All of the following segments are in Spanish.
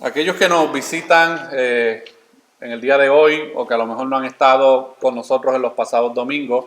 Aquellos que nos visitan en el día de hoy o que a lo mejor no han estado con nosotros en los pasados domingos,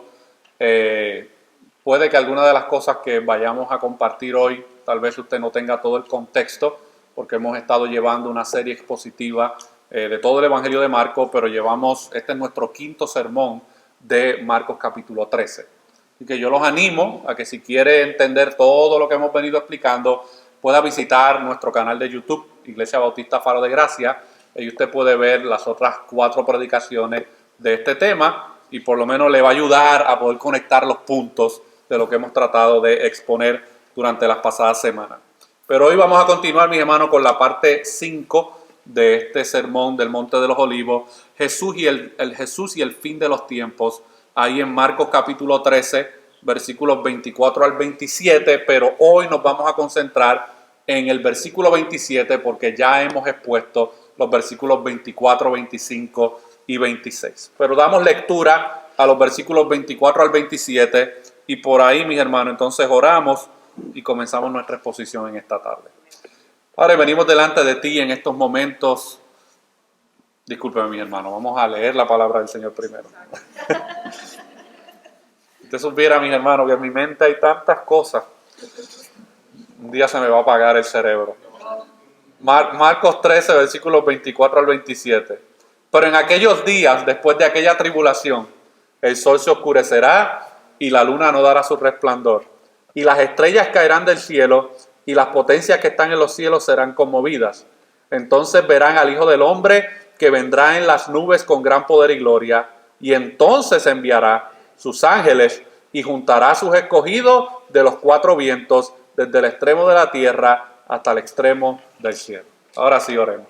puede que alguna de las cosas que vayamos a compartir hoy, tal vez usted no tenga todo el contexto, porque hemos estado llevando una serie expositiva de todo el Evangelio de Marcos, pero este es nuestro quinto sermón de Marcos capítulo 13. Así que yo los animo a que si quiere entender todo lo que hemos venido explicando, pueda visitar nuestro canal de YouTube, Iglesia Bautista Faro de Gracia, y usted puede ver las otras 4 predicaciones de este tema y por lo menos le va a ayudar a poder conectar los puntos de lo que hemos tratado de exponer durante las pasadas semanas. Pero hoy vamos a continuar, mis hermanos, con la parte 5 de este sermón del Monte de los Olivos, Jesús y el fin de los tiempos, ahí en Marcos capítulo 13, versículos 24 al 27, pero hoy nos vamos a concentrar en el versículo 27 porque ya hemos expuesto los versículos 24, 25 y 26. Pero damos lectura a los versículos 24 al 27 y por ahí, mis hermanos, entonces oramos y comenzamos nuestra exposición en esta tarde. Ahora venimos delante de ti en estos momentos. Discúlpeme, mis hermanos, vamos a leer la palabra del Señor primero. Usted supiera, mis hermanos, que en mi mente hay tantas cosas. Un día se me va a apagar el cerebro. Marcos 13, versículos 24 al 27. Pero en aquellos días, después de aquella tribulación, el sol se oscurecerá y la luna no dará su resplandor. Y las estrellas caerán del cielo y las potencias que están en los cielos serán conmovidas. Entonces verán al Hijo del Hombre que vendrá en las nubes con gran poder y gloria. Y entonces enviará sus ángeles y juntará a sus escogidos de los 4 vientos, desde el extremo de la tierra hasta el extremo del cielo. Ahora sí, oremos.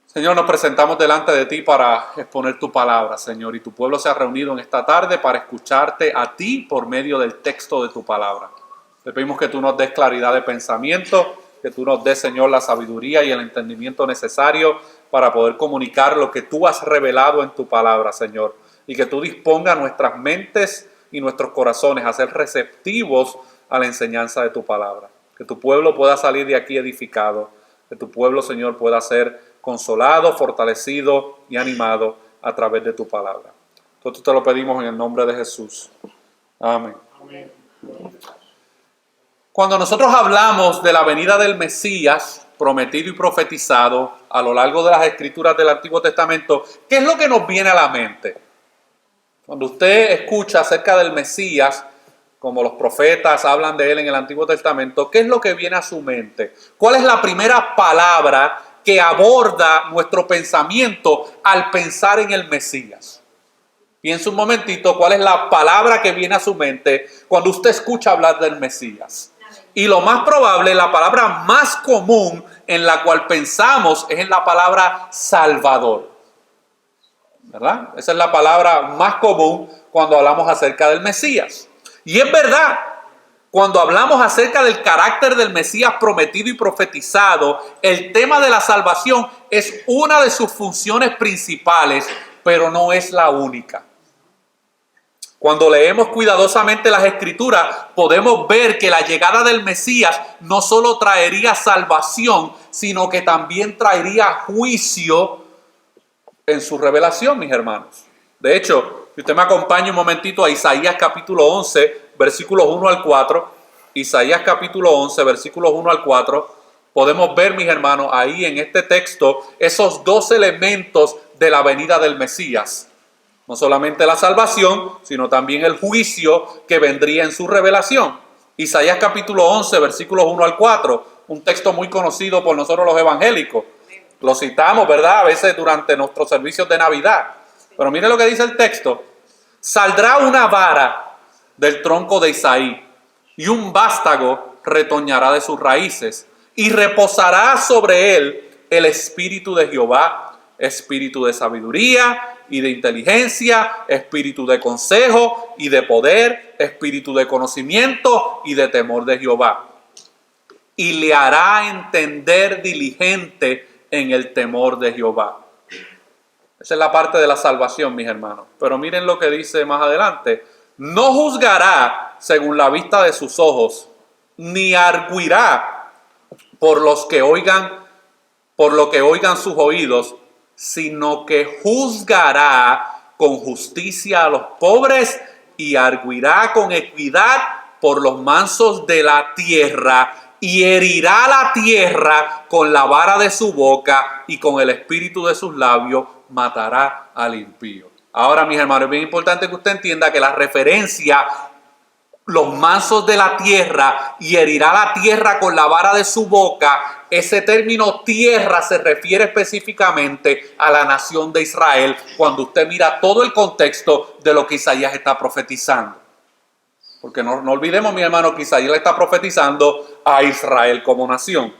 Señor, nos presentamos delante de ti para exponer tu palabra, Señor, y tu pueblo se ha reunido en esta tarde para escucharte a ti por medio del texto de tu palabra. Te pedimos que tú nos des claridad de pensamiento, que tú nos des, Señor, la sabiduría y el entendimiento necesario para poder comunicar lo que tú has revelado en tu palabra, Señor, y que tú dispongas nuestras mentes y nuestros corazones a ser receptivos a la enseñanza de tu palabra. Que tu pueblo pueda salir de aquí edificado, que tu pueblo, Señor, pueda ser consolado, fortalecido y animado a través de tu palabra. Todo te lo pedimos en el nombre de Jesús. Amén. Amén. Cuando nosotros hablamos de la venida del Mesías, prometido y profetizado a lo largo de las escrituras del Antiguo Testamento, ¿qué es lo que nos viene a la mente? Cuando usted escucha acerca del Mesías, como los profetas hablan de él en el Antiguo Testamento, ¿qué es lo que viene a su mente? ¿Cuál es la primera palabra que aborda nuestro pensamiento al pensar en el Mesías? Piensa un momentito, ¿cuál es la palabra que viene a su mente cuando usted escucha hablar del Mesías? Y lo más probable, la palabra más común en la cual pensamos es en la palabra Salvador, ¿verdad? Esa es la palabra más común cuando hablamos acerca del Mesías. Y es verdad, cuando hablamos acerca del carácter del Mesías prometido y profetizado, el tema de la salvación es una de sus funciones principales, pero no es la única. Cuando leemos cuidadosamente las Escrituras, podemos ver que la llegada del Mesías no solo traería salvación, sino que también traería juicio en su revelación, mis hermanos. De hecho, si usted me acompaña un momentito a Isaías capítulo 11, versículos 1 al 4, Isaías capítulo 11, versículos 1 al 4, podemos ver, mis hermanos, ahí en este texto, esos 2 elementos de la venida del Mesías. No solamente la salvación, sino también el juicio que vendría en su revelación. Isaías capítulo 11, versículos 1 al 4, un texto muy conocido por nosotros los evangélicos. Lo citamos, ¿verdad? A veces durante nuestros servicios de Navidad. Pero mire lo que dice el texto. Saldrá una vara del tronco de Isaí, y un vástago retoñará de sus raíces, y reposará sobre él el espíritu de Jehová, espíritu de sabiduría y de inteligencia, espíritu de consejo y de poder, espíritu de conocimiento y de temor de Jehová. Y le hará entender diligente en el temor de Jehová. Esa es la parte de la salvación, mis hermanos. Pero miren lo que dice más adelante. No juzgará según la vista de sus ojos, ni argüirá por los que oigan por lo que oigan sus oídos, sino que juzgará con justicia a los pobres y arguirá con equidad por los mansos de la tierra, y herirá la tierra con la vara de su boca, y con el espíritu de sus labios matará al impío. Ahora, mis hermanos, es bien importante que usted entienda que la referencia, los mansos de la tierra, y herirá la tierra con la vara de su boca, ese término tierra se refiere específicamente a la nación de Israel, cuando usted mira todo el contexto de lo que Isaías está profetizando. Porque no olvidemos, mi hermano, que Isaías le está profetizando a Israel como nación.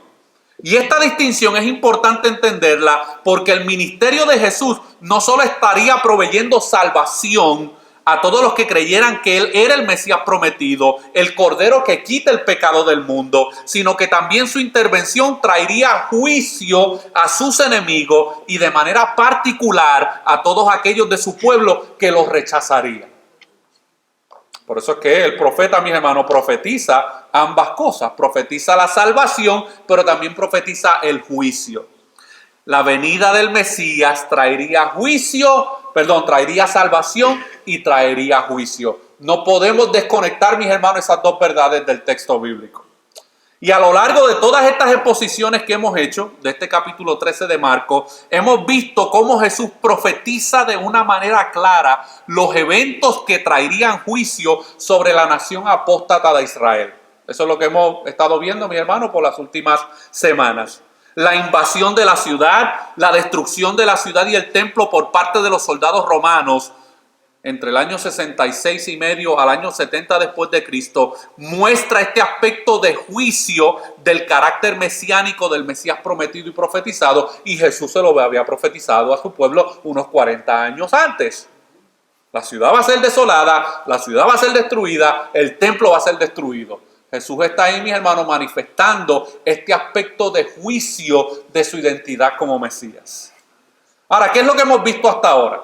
Y esta distinción es importante entenderla porque el ministerio de Jesús no solo estaría proveyendo salvación a todos los que creyeran que Él era el Mesías prometido, el Cordero que quita el pecado del mundo, sino que también su intervención traería juicio a sus enemigos y de manera particular a todos aquellos de su pueblo que los rechazarían. Por eso es que el profeta, mis hermanos, profetiza ambas cosas. Profetiza la salvación, pero también profetiza el juicio. La venida del Mesías traería salvación y traería juicio. No podemos desconectar, mis hermanos, esas dos verdades del texto bíblico. Y a lo largo de todas estas exposiciones que hemos hecho, de este capítulo 13 de Marcos, hemos visto cómo Jesús profetiza de una manera clara los eventos que traerían juicio sobre la nación apóstata de Israel. Eso es lo que hemos estado viendo, mis hermanos, por las últimas semanas. La invasión de la ciudad, la destrucción de la ciudad y el templo por parte de los soldados romanos, entre el año 66 y medio al año 70 después de Cristo, muestra este aspecto de juicio del carácter mesiánico del Mesías prometido y profetizado, y Jesús se lo había profetizado a su pueblo unos 40 años antes. La ciudad va a ser desolada, la ciudad va a ser destruida, el templo va a ser destruido. Jesús está ahí, mis hermanos, manifestando este aspecto de juicio de su identidad como Mesías. Ahora, ¿qué es lo que hemos visto hasta ahora?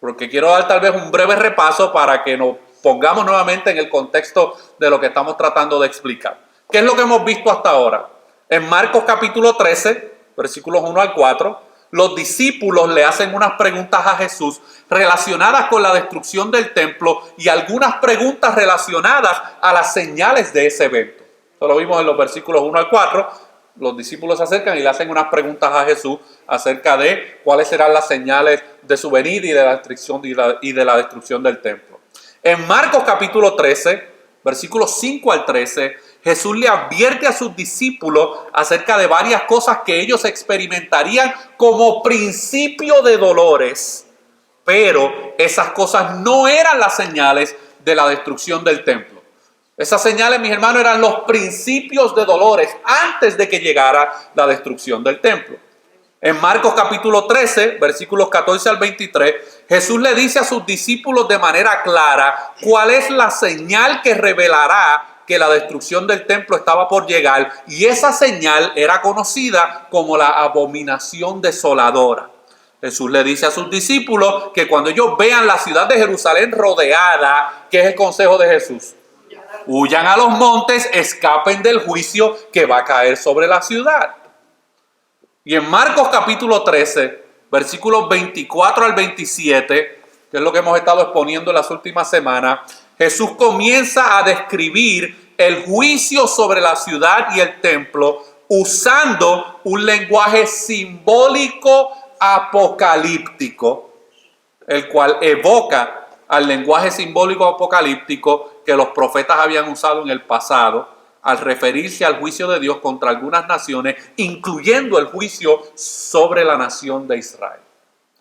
Porque quiero dar tal vez un breve repaso para que nos pongamos nuevamente en el contexto de lo que estamos tratando de explicar. ¿Qué es lo que hemos visto hasta ahora? En Marcos capítulo 13, versículos 1 al 4, los discípulos le hacen unas preguntas a Jesús relacionadas con la destrucción del templo y algunas preguntas relacionadas a las señales de ese evento. Eso lo vimos en los versículos 1 al 4. Los discípulos se acercan y le hacen unas preguntas a Jesús acerca de cuáles serán las señales de su venida y de la destrucción del templo. En Marcos capítulo 13, versículos 5 al 13, Jesús le advierte a sus discípulos acerca de varias cosas que ellos experimentarían como principio de dolores, pero esas cosas no eran las señales de la destrucción del templo. Esas señales, mis hermanos, eran los principios de dolores antes de que llegara la destrucción del templo. En Marcos capítulo 13, versículos 14 al 23, Jesús le dice a sus discípulos de manera clara cuál es la señal que revelará que la destrucción del templo estaba por llegar, y esa señal era conocida como la abominación desoladora. Jesús le dice a sus discípulos que cuando ellos vean la ciudad de Jerusalén rodeada, ¿qué es el consejo de Jesús? Huyan a los montes, escapen del juicio que va a caer sobre la ciudad. Y en Marcos capítulo 13, versículos 24 al 27, que es lo que hemos estado exponiendo en las últimas semanas, Jesús comienza a describir el juicio sobre la ciudad y el templo usando un lenguaje simbólico apocalíptico, el cual evoca al lenguaje simbólico apocalíptico que los profetas habían usado en el pasado al referirse al juicio de Dios contra algunas naciones, incluyendo el juicio sobre la nación de Israel.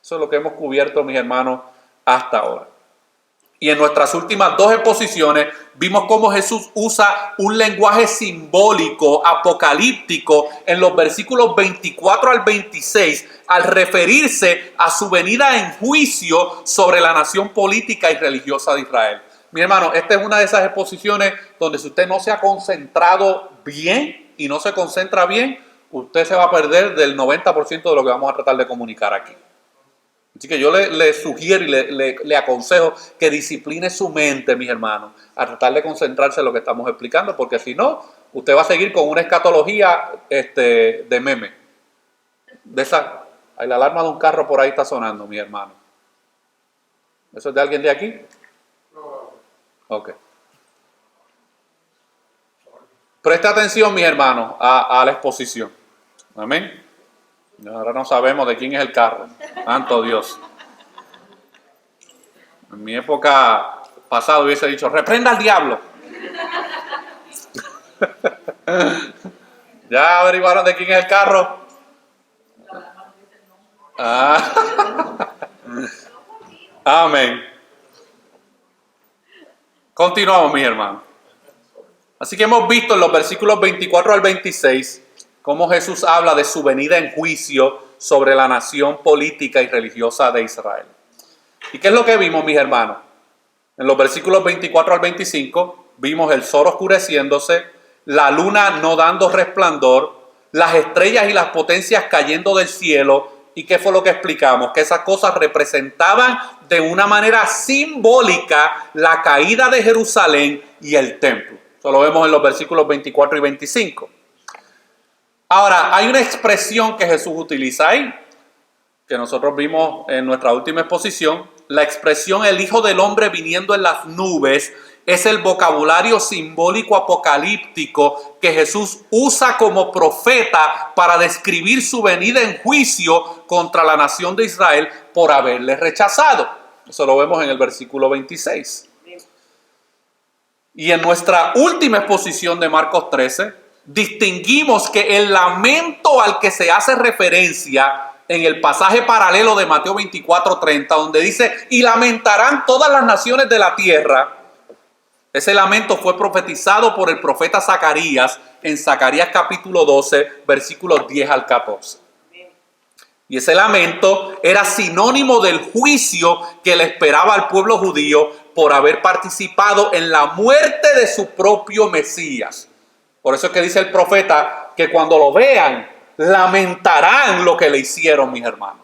Eso es lo que hemos cubierto, mis hermanos, hasta ahora. Y en nuestras últimas dos exposiciones vimos cómo Jesús usa un lenguaje simbólico, apocalíptico, en los versículos 24 al 26, al referirse a su venida en juicio sobre la nación política y religiosa de Israel. Mi hermano, esta es una de esas exposiciones donde si usted no se ha concentrado bien y no se concentra bien, usted se va a perder del 90% de lo que vamos a tratar de comunicar aquí. Así que yo le sugiero y le aconsejo que discipline su mente, mis hermanos, a tratar de concentrarse en lo que estamos explicando, porque si no, usted va a seguir con una escatología de meme. De esa, la alarma de un carro por ahí está sonando, mi hermano. ¿Eso es de alguien de aquí? Ok. Presta atención, mis hermanos, a la exposición. Amén. Ahora no sabemos de quién es el carro. Santo Dios. En mi época pasada hubiese dicho, reprenda al diablo. ¿Ya averiguaron de quién es el carro? Amén. Continuamos, mis hermanos. Así que hemos visto en los versículos 24 al 26 cómo Jesús habla de su venida en juicio sobre la nación política y religiosa de Israel. ¿Y qué es lo que vimos, mis hermanos? En los versículos 24 al 25 vimos el sol oscureciéndose, la luna no dando resplandor, las estrellas y las potencias cayendo del cielo. ¿Y qué fue lo que explicamos? Que esas cosas representaban de una manera simbólica la caída de Jerusalén y el templo. Eso lo vemos en los versículos 24 y 25. Ahora, hay una expresión que Jesús utiliza ahí, que nosotros vimos en nuestra última exposición. La expresión el Hijo del Hombre viniendo en las nubes es el vocabulario simbólico apocalíptico que Jesús usa como profeta para describir su venida en juicio contra la nación de Israel por haberle rechazado. Eso lo vemos en el versículo 26. Y en nuestra última exposición de Marcos 13, distinguimos que el lamento al que se hace referencia en el pasaje paralelo de Mateo 24:30, donde dice, y lamentarán todas las naciones de la tierra, ese lamento fue profetizado por el profeta Zacarías en Zacarías capítulo 12, versículos 10 al 14. Y ese lamento era sinónimo del juicio que le esperaba al pueblo judío por haber participado en la muerte de su propio Mesías. Por eso es que dice el profeta que cuando lo vean, lamentarán lo que le hicieron, mis hermanos.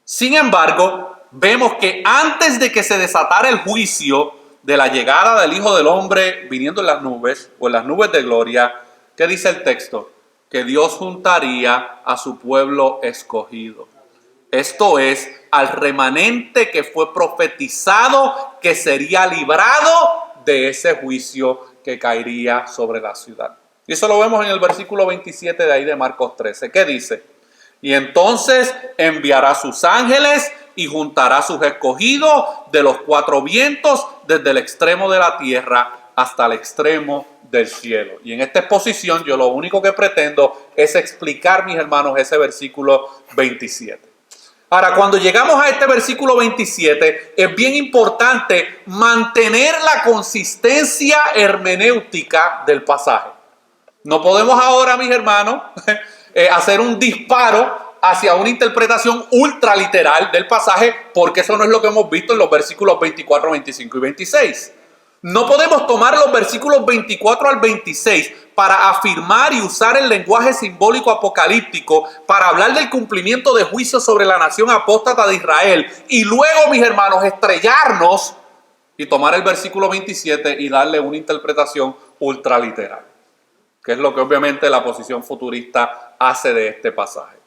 Sin embargo, vemos que antes de que se desatara el juicio de la llegada del Hijo del Hombre viniendo en las nubes, o en las nubes de gloria, ¿qué dice el texto? Que Dios juntaría a su pueblo escogido. Esto es, al remanente que fue profetizado que sería librado de ese juicio que caería sobre la ciudad. Y eso lo vemos en el versículo 27 de ahí de Marcos 13. ¿Qué dice? Y entonces enviará sus ángeles y juntará a sus escogidos de los cuatro vientos, desde el extremo de la tierra hasta el extremo del cielo. Y en esta exposición yo lo único que pretendo es explicar, mis hermanos, ese versículo 27. Ahora, cuando llegamos a este versículo 27, es bien importante mantener la consistencia hermenéutica del pasaje. No podemos ahora, mis hermanos, hacer un disparo hacia una interpretación ultraliteral del pasaje, porque eso no es lo que hemos visto en los versículos 24, 25 y 26. No podemos tomar los versículos 24 al 26 para afirmar y usar el lenguaje simbólico apocalíptico para hablar del cumplimiento de juicio sobre la nación apóstata de Israel y luego, mis hermanos, estrellarnos y tomar el versículo 27 y darle una interpretación ultraliteral, que es lo que obviamente la posición futurista hace de este pasaje.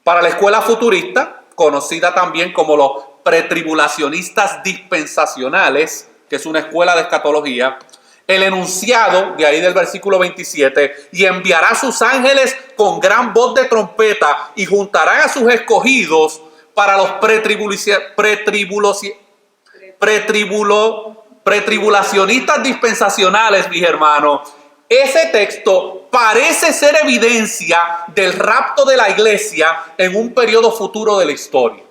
Para la escuela futurista, conocida también como los pretribulacionistas dispensacionales, que es una escuela de escatología, el enunciado de ahí del versículo 27, y enviará sus ángeles con gran voz de trompeta y juntarán a sus escogidos para los pretribulacionistas dispensacionales, mis hermanos. Ese texto parece ser evidencia del rapto de la iglesia en un periodo futuro de la historia.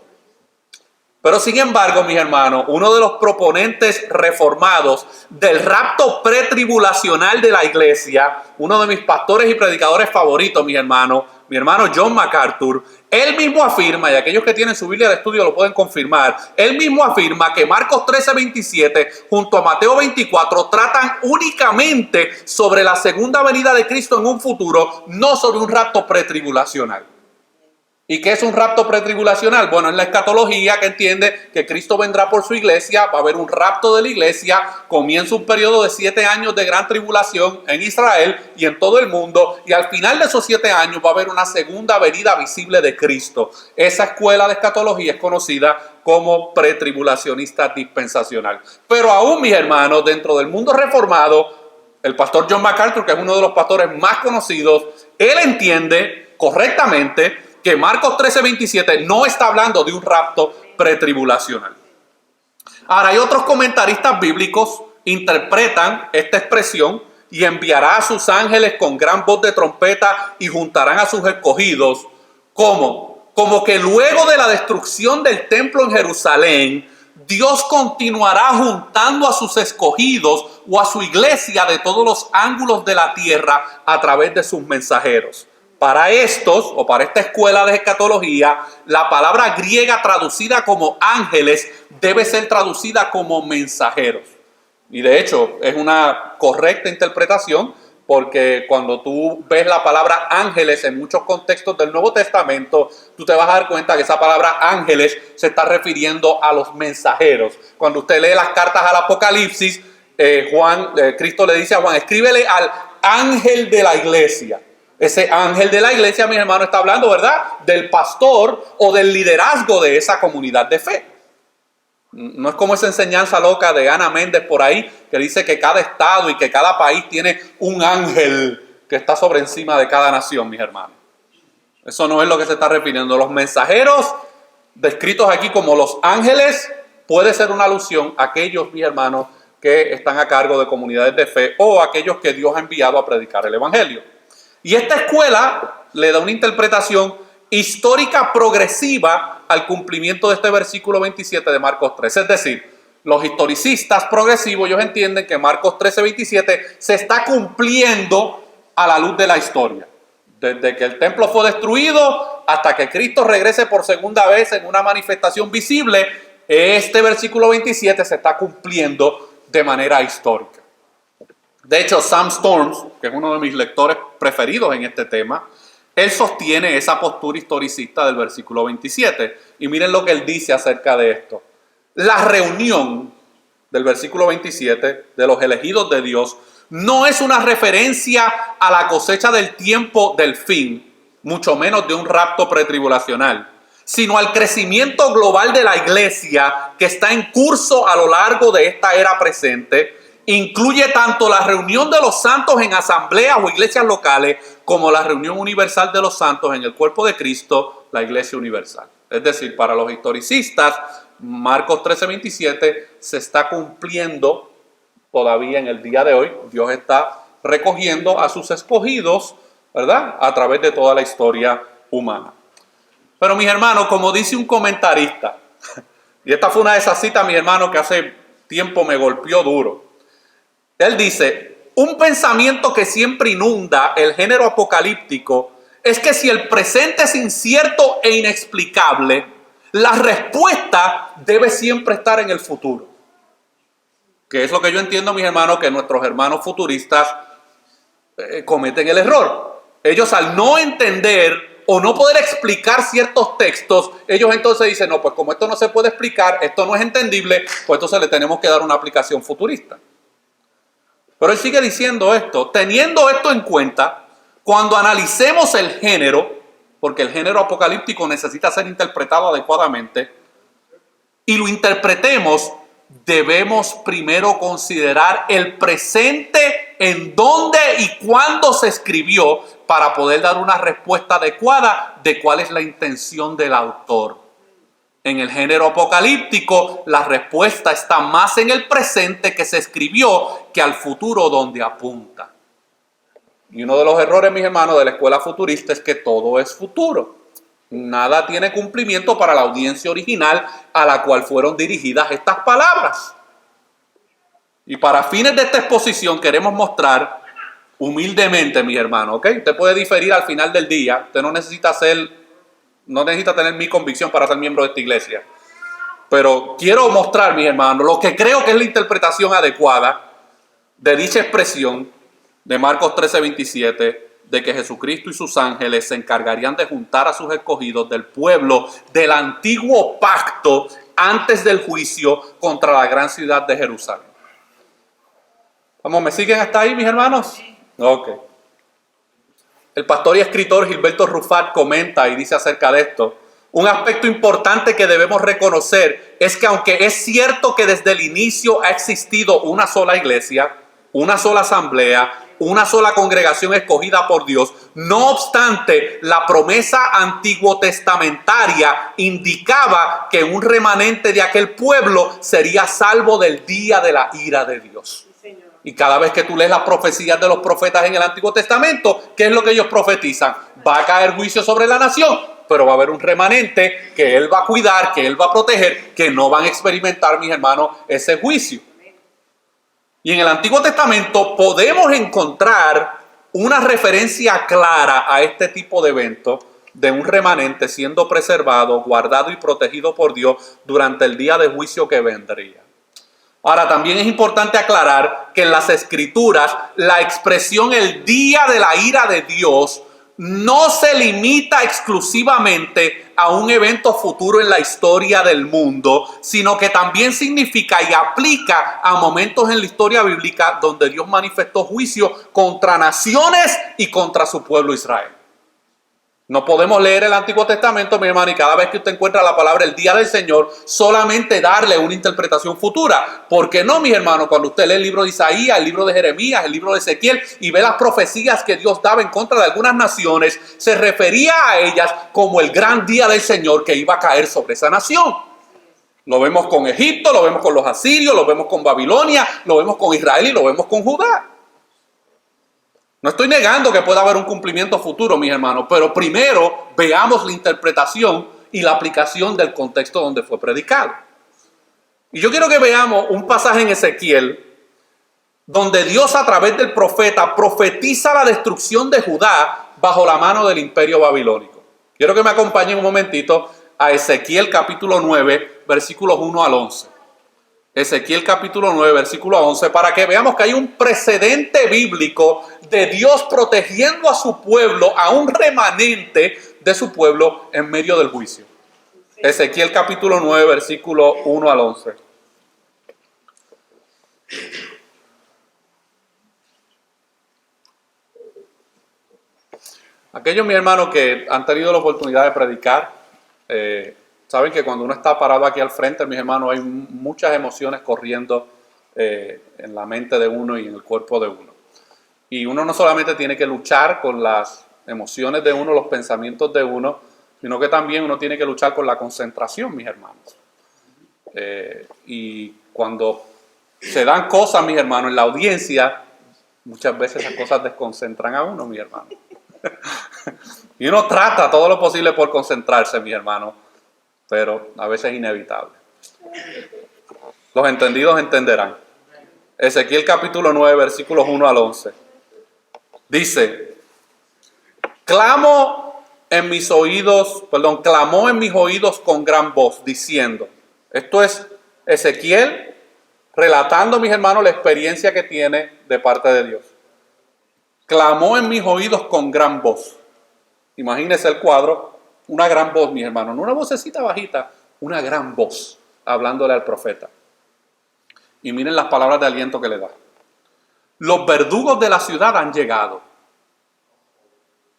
Pero sin embargo, mis hermanos, uno de los proponentes reformados del rapto pretribulacional de la iglesia, uno de mis pastores y predicadores favoritos, mis hermanos, mi hermano John MacArthur, él mismo afirma, y aquellos que tienen su Biblia de estudio lo pueden confirmar, él mismo afirma que Marcos 13:27 junto a Mateo 24 tratan únicamente sobre la segunda venida de Cristo en un futuro, no sobre un rapto pretribulacional. ¿Y qué es un rapto pretribulacional? Bueno, es la escatología que entiende que Cristo vendrá por su iglesia, va a haber un rapto de la iglesia, comienza un periodo de 7 años de gran tribulación en Israel y en todo el mundo, y al final de esos 7 años va a haber una segunda venida visible de Cristo. Esa escuela de escatología es conocida como pretribulacionista dispensacional. Pero aún, mis hermanos, dentro del mundo reformado, el pastor John MacArthur, que es uno de los pastores más conocidos, él entiende correctamente que Marcos 13:27 no está hablando de un rapto pretribulacional. Ahora, hay otros comentaristas bíblicos interpretan esta expresión y enviará a sus ángeles con gran voz de trompeta y juntarán a sus escogidos como que luego de la destrucción del templo en Jerusalén, Dios continuará juntando a sus escogidos o a su iglesia de todos los ángulos de la tierra a través de sus mensajeros. Para estos, o para esta escuela de escatología, la palabra griega traducida como ángeles debe ser traducida como mensajeros. Y de hecho, es una correcta interpretación, porque cuando tú ves la palabra ángeles en muchos contextos del Nuevo Testamento, tú te vas a dar cuenta que esa palabra ángeles se está refiriendo a los mensajeros. Cuando usted lee las cartas al Apocalipsis, Cristo le dice a Juan, escríbele al ángel de la iglesia. Ese ángel de la iglesia, mis hermanos, está hablando, ¿verdad?, del pastor o del liderazgo de esa comunidad de fe. No es como esa enseñanza loca de Ana Méndez por ahí, que dice que cada estado y que cada país tiene un ángel que está sobre encima de cada nación, mis hermanos. Eso no es lo que se está refiriendo. Los mensajeros, descritos aquí como los ángeles, puede ser una alusión a aquellos, mis hermanos, que están a cargo de comunidades de fe o aquellos que Dios ha enviado a predicar el evangelio. Y esta escuela le da una interpretación histórica progresiva al cumplimiento de este versículo 27 de Marcos 13. Es decir, los historicistas progresivos, ellos entienden que Marcos 13:27 se está cumpliendo a la luz de la historia. Desde que el templo fue destruido hasta que Cristo regrese por segunda vez en una manifestación visible, este versículo 27 se está cumpliendo de manera histórica. De hecho, Sam Storms, que es uno de mis lectores preferidos en este tema, él sostiene esa postura historicista del versículo 27. Y miren lo que él dice acerca de esto. La reunión del versículo 27 de los elegidos de Dios no es una referencia a la cosecha del tiempo del fin, mucho menos de un rapto pretribulacional, sino al crecimiento global de la iglesia que está en curso a lo largo de esta era presente. Incluye tanto la reunión de los santos en asambleas o iglesias locales como la reunión universal de los santos en el cuerpo de Cristo, la iglesia universal. Es decir, para los historicistas, Marcos 13:27 se está cumpliendo todavía en el día de hoy. Dios está recogiendo a sus escogidos, ¿verdad?, a través de toda la historia humana. Pero mis hermanos, como dice un comentarista, y esta fue una de esas citas, mis hermanos, que hace tiempo me golpeó duro. Él dice, un pensamiento que siempre inunda el género apocalíptico es que si el presente es incierto e inexplicable, la respuesta debe siempre estar en el futuro. Que es lo que yo entiendo, mis hermanos, que nuestros hermanos futuristas cometen el error. Ellos, al no entender o no poder explicar ciertos textos, ellos entonces dicen, no, pues como esto no se puede explicar, esto no es entendible, pues entonces le tenemos que dar una aplicación futurista. Pero él sigue diciendo esto, teniendo esto en cuenta, cuando analicemos el género, porque el género apocalíptico necesita ser interpretado adecuadamente, y lo interpretemos, debemos primero considerar el presente, en dónde y cuándo se escribió, para poder dar una respuesta adecuada de cuál es la intención del autor. En el género apocalíptico, la respuesta está más en el presente que se escribió que al futuro donde apunta. Y uno de los errores, mis hermanos, de la escuela futurista es que todo es futuro. Nada tiene cumplimiento para la audiencia original a la cual fueron dirigidas estas palabras. Y para fines de esta exposición queremos mostrar humildemente, mis hermanos, ¿ok? Usted puede diferir al final del día, usted no necesita tener mi convicción para ser miembro de esta iglesia. Pero quiero mostrar, mis hermanos, lo que creo que es la interpretación adecuada de dicha expresión de Marcos 13:27 de que Jesucristo y sus ángeles se encargarían de juntar a sus escogidos del pueblo del antiguo pacto antes del juicio contra la gran ciudad de Jerusalén. ¿Vamos, me siguen hasta ahí, mis hermanos? Ok. El pastor y escritor Gilberto Rufat comenta y dice acerca de esto: un aspecto importante que debemos reconocer es que aunque es cierto que desde el inicio ha existido una sola iglesia, una sola asamblea, una sola congregación escogida por Dios, no obstante, la promesa antiguo testamentaria indicaba que un remanente de aquel pueblo sería salvo del día de la ira de Dios. Y cada vez que tú lees las profecías de los profetas en el Antiguo Testamento, ¿qué es lo que ellos profetizan? Va a caer juicio sobre la nación, pero va a haber un remanente que Él va a cuidar, que Él va a proteger, que no van a experimentar, mis hermanos, ese juicio. Y en el Antiguo Testamento podemos encontrar una referencia clara a este tipo de evento, de un remanente siendo preservado, guardado y protegido por Dios durante el día de juicio que vendría. Ahora, también es importante aclarar que en las Escrituras la expresión el día de la ira de Dios no se limita exclusivamente a un evento futuro en la historia del mundo, sino que también significa y aplica a momentos en la historia bíblica donde Dios manifestó juicio contra naciones y contra su pueblo Israel. No podemos leer el Antiguo Testamento, mi hermano, y cada vez que usted encuentra la palabra el día del Señor, solamente darle una interpretación futura. ¿Por qué no, mis hermanos? Cuando usted lee el libro de Isaías, el libro de Jeremías, el libro de Ezequiel y ve las profecías que Dios daba en contra de algunas naciones, se refería a ellas como el gran día del Señor que iba a caer sobre esa nación. Lo vemos con Egipto, lo vemos con los asirios, lo vemos con Babilonia, lo vemos con Israel y lo vemos con Judá. No estoy negando que pueda haber un cumplimiento futuro, mis hermanos, pero primero veamos la interpretación y la aplicación del contexto donde fue predicado. Y yo quiero que veamos un pasaje en Ezequiel donde Dios a través del profeta profetiza la destrucción de Judá bajo la mano del imperio babilónico. Quiero que me acompañen un momentito a Ezequiel capítulo 9, versículos 1 al 11. Ezequiel capítulo 9, versículo 11, para que veamos que hay un precedente bíblico de Dios protegiendo a su pueblo, a un remanente de su pueblo en medio del juicio. Ezequiel capítulo 9, versículo 1 al 11. Aquellos, mis hermanos, que han tenido la oportunidad de predicar, saben que cuando uno está parado aquí al frente, mis hermanos, hay muchas emociones corriendo en la mente de uno y en el cuerpo de uno. Y uno no solamente tiene que luchar con las emociones de uno, los pensamientos de uno, sino que también uno tiene que luchar con la concentración, mis hermanos. Y cuando se dan cosas, mis hermanos, en la audiencia, muchas veces esas cosas desconcentran a uno, mis hermanos. Y uno trata todo lo posible por concentrarse, mis hermanos, pero a veces es inevitable. Los entendidos entenderán. Ezequiel capítulo 9, versículos 1 al 11. Dice: clamó en mis oídos con gran voz, diciendo. Esto es Ezequiel relatando, mis hermanos, la experiencia que tiene de parte de Dios. Clamó en mis oídos con gran voz. Imagínense el cuadro, una gran voz, mis hermanos, no una vocecita bajita, una gran voz, hablándole al profeta. Y miren las palabras de aliento que le da. Los verdugos de la ciudad han llegado,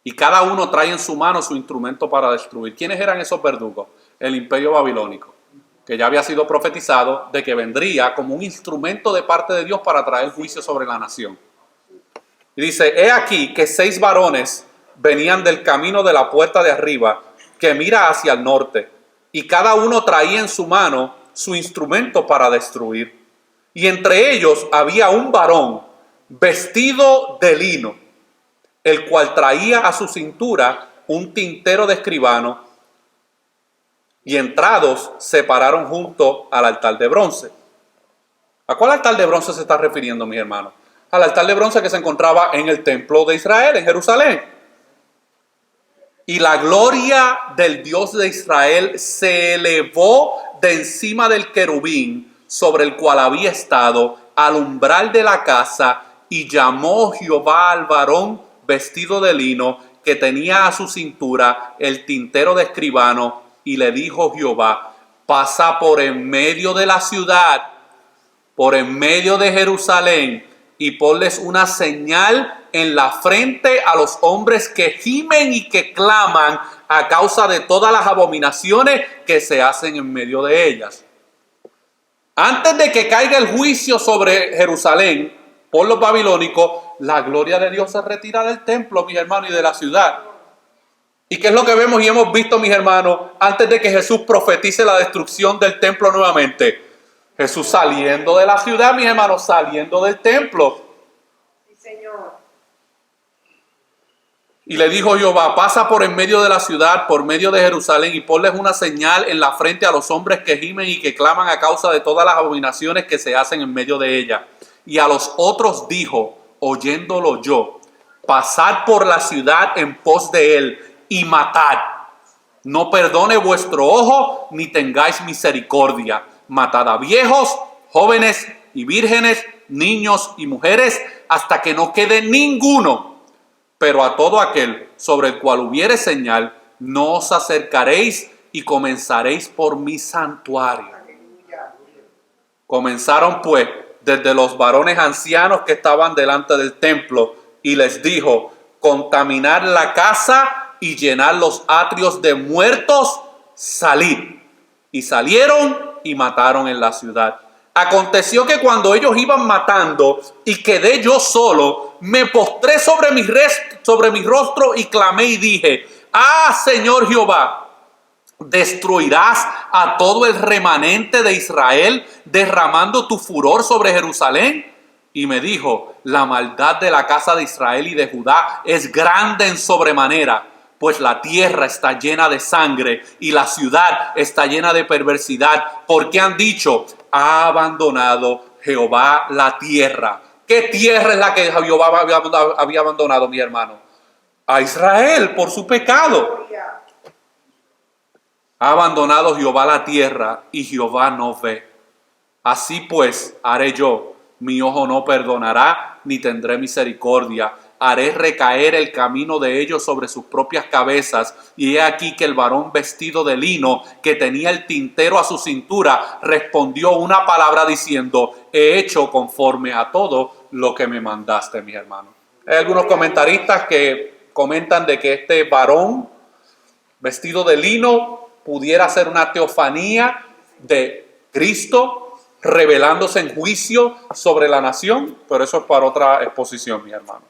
y cada uno trae en su mano su instrumento para destruir. ¿Quiénes eran esos verdugos? El imperio babilónico, que ya había sido profetizado de que vendría como un instrumento de parte de Dios para traer juicio sobre la nación. Y dice: he aquí que 6 varones venían del camino de la puerta de arriba, que mira hacia el norte, y cada uno traía en su mano su instrumento para destruir. Y entre ellos había un varón vestido de lino, el cual traía a su cintura un tintero de escribano, y entrados se pararon junto al altar de bronce. ¿A cuál altar de bronce se está refiriendo, mis hermanos? Al altar de bronce que se encontraba en el templo de Israel, en Jerusalén. Y la gloria del Dios de Israel se elevó de encima del querubín sobre el cual había estado al umbral de la casa, y llamó Jehová al varón vestido de lino, que tenía a su cintura el tintero de escribano, y le dijo Jehová: pasa por en medio de la ciudad, por en medio de Jerusalén, y ponles una señal en la frente a los hombres que gimen y que claman a causa de todas las abominaciones que se hacen en medio de ellas. Antes de que caiga el juicio sobre Jerusalén por los babilónicos, la gloria de Dios se retira del templo, mis hermanos, y de la ciudad. ¿Y qué es lo que vemos y hemos visto, mis hermanos, antes de que Jesús profetice la destrucción del templo nuevamente? Jesús saliendo de la ciudad, mis hermanos, saliendo del templo. Sí, Señor. Y le dijo Jehová: pasa por en medio de la ciudad, por medio de Jerusalén, y ponles una señal en la frente a los hombres que gimen y que claman a causa de todas las abominaciones que se hacen en medio de ella. Y a los otros dijo, oyéndolo yo: pasad por la ciudad en pos de él y matad. No perdone vuestro ojo, ni tengáis misericordia. Matad a viejos, jóvenes y vírgenes, niños y mujeres, hasta que no quede ninguno. Pero a todo aquel sobre el cual hubiere señal, no os acercaréis, y comenzaréis por mi santuario. Comenzaron pues desde los varones ancianos que estaban delante del templo, y les dijo: contaminar la casa y llenar los atrios de muertos, salid. Y salieron y mataron en la ciudad. Aconteció que cuando ellos iban matando y quedé yo solo, me postré sobre mi rostro y clamé y dije: ah, Señor Jehová, ¿destruirás a todo el remanente de Israel, derramando tu furor sobre Jerusalén? Y me dijo: la maldad de la casa de Israel y de Judá es grande en sobremanera, pues la tierra está llena de sangre y la ciudad está llena de perversidad, porque han dicho: ha abandonado Jehová la tierra. ¿Qué tierra es la que Jehová había abandonado, mi hermano? A Israel, por su pecado. Ha abandonado Jehová la tierra, y Jehová no ve. Así pues haré yo: mi ojo no perdonará, ni tendré misericordia. Haré recaer el camino de ellos sobre sus propias cabezas. Y he aquí que el varón vestido de lino, que tenía el tintero a su cintura, respondió una palabra diciendo: he hecho conforme a todo lo que me mandaste, mis hermanos. Hay algunos comentaristas que comentan de que este varón vestido de lino pudiera ser una teofanía de Cristo revelándose en juicio sobre la nación, pero eso es para otra exposición, mi hermano.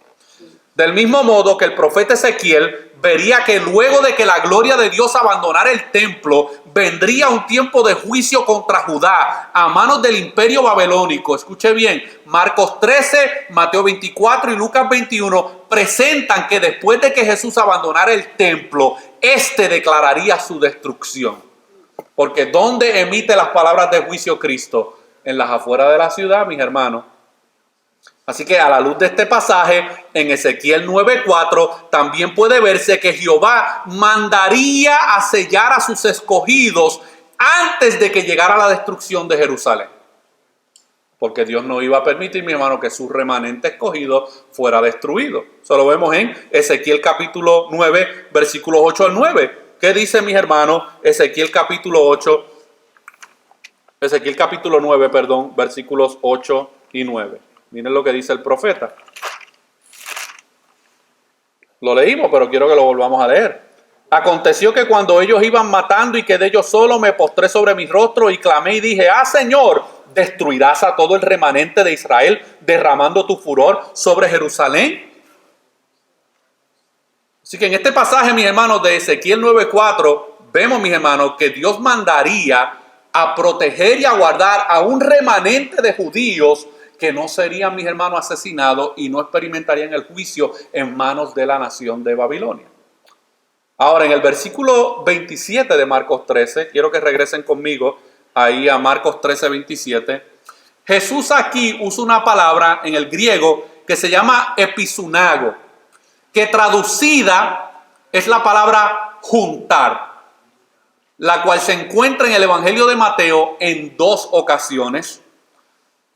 Del mismo modo que el profeta Ezequiel vería que luego de que la gloria de Dios abandonara el templo, vendría un tiempo de juicio contra Judá a manos del imperio babilónico. Escuche bien, Marcos 13, Mateo 24 y Lucas 21 presentan que después de que Jesús abandonara el templo, éste declararía su destrucción. Porque ¿dónde emite las palabras de juicio Cristo? En las afueras de la ciudad, mis hermanos. Así que a la luz de este pasaje, en Ezequiel 9:4, también puede verse que Jehová mandaría a sellar a sus escogidos antes de que llegara la destrucción de Jerusalén. Porque Dios no iba a permitir, mi hermano, que su remanente escogido fuera destruido. Eso lo vemos en Ezequiel capítulo 9, versículos 8 al 9. ¿Qué dice, mis hermanos? Ezequiel capítulo 9, versículos 8 y 9. Miren lo que dice el profeta. Lo leímos, pero quiero que lo volvamos a leer. Aconteció que cuando ellos iban matando y quedé yo solo, me postré sobre mi rostro y clamé y dije: ah, Señor, ¿destruirás a todo el remanente de Israel, derramando tu furor sobre Jerusalén? Así que en este pasaje, mis hermanos, de Ezequiel 9:4, vemos, mis hermanos, que Dios mandaría a proteger y a guardar a un remanente de judíos que no serían, mis hermanos, asesinados y no experimentarían el juicio en manos de la nación de Babilonia. Ahora, en el versículo 27 de Marcos 13, quiero que regresen conmigo ahí a Marcos 13, 27. Jesús aquí usa una palabra en el griego que se llama episunago, que traducida es la palabra juntar, la cual se encuentra en el Evangelio de Mateo en 2 ocasiones.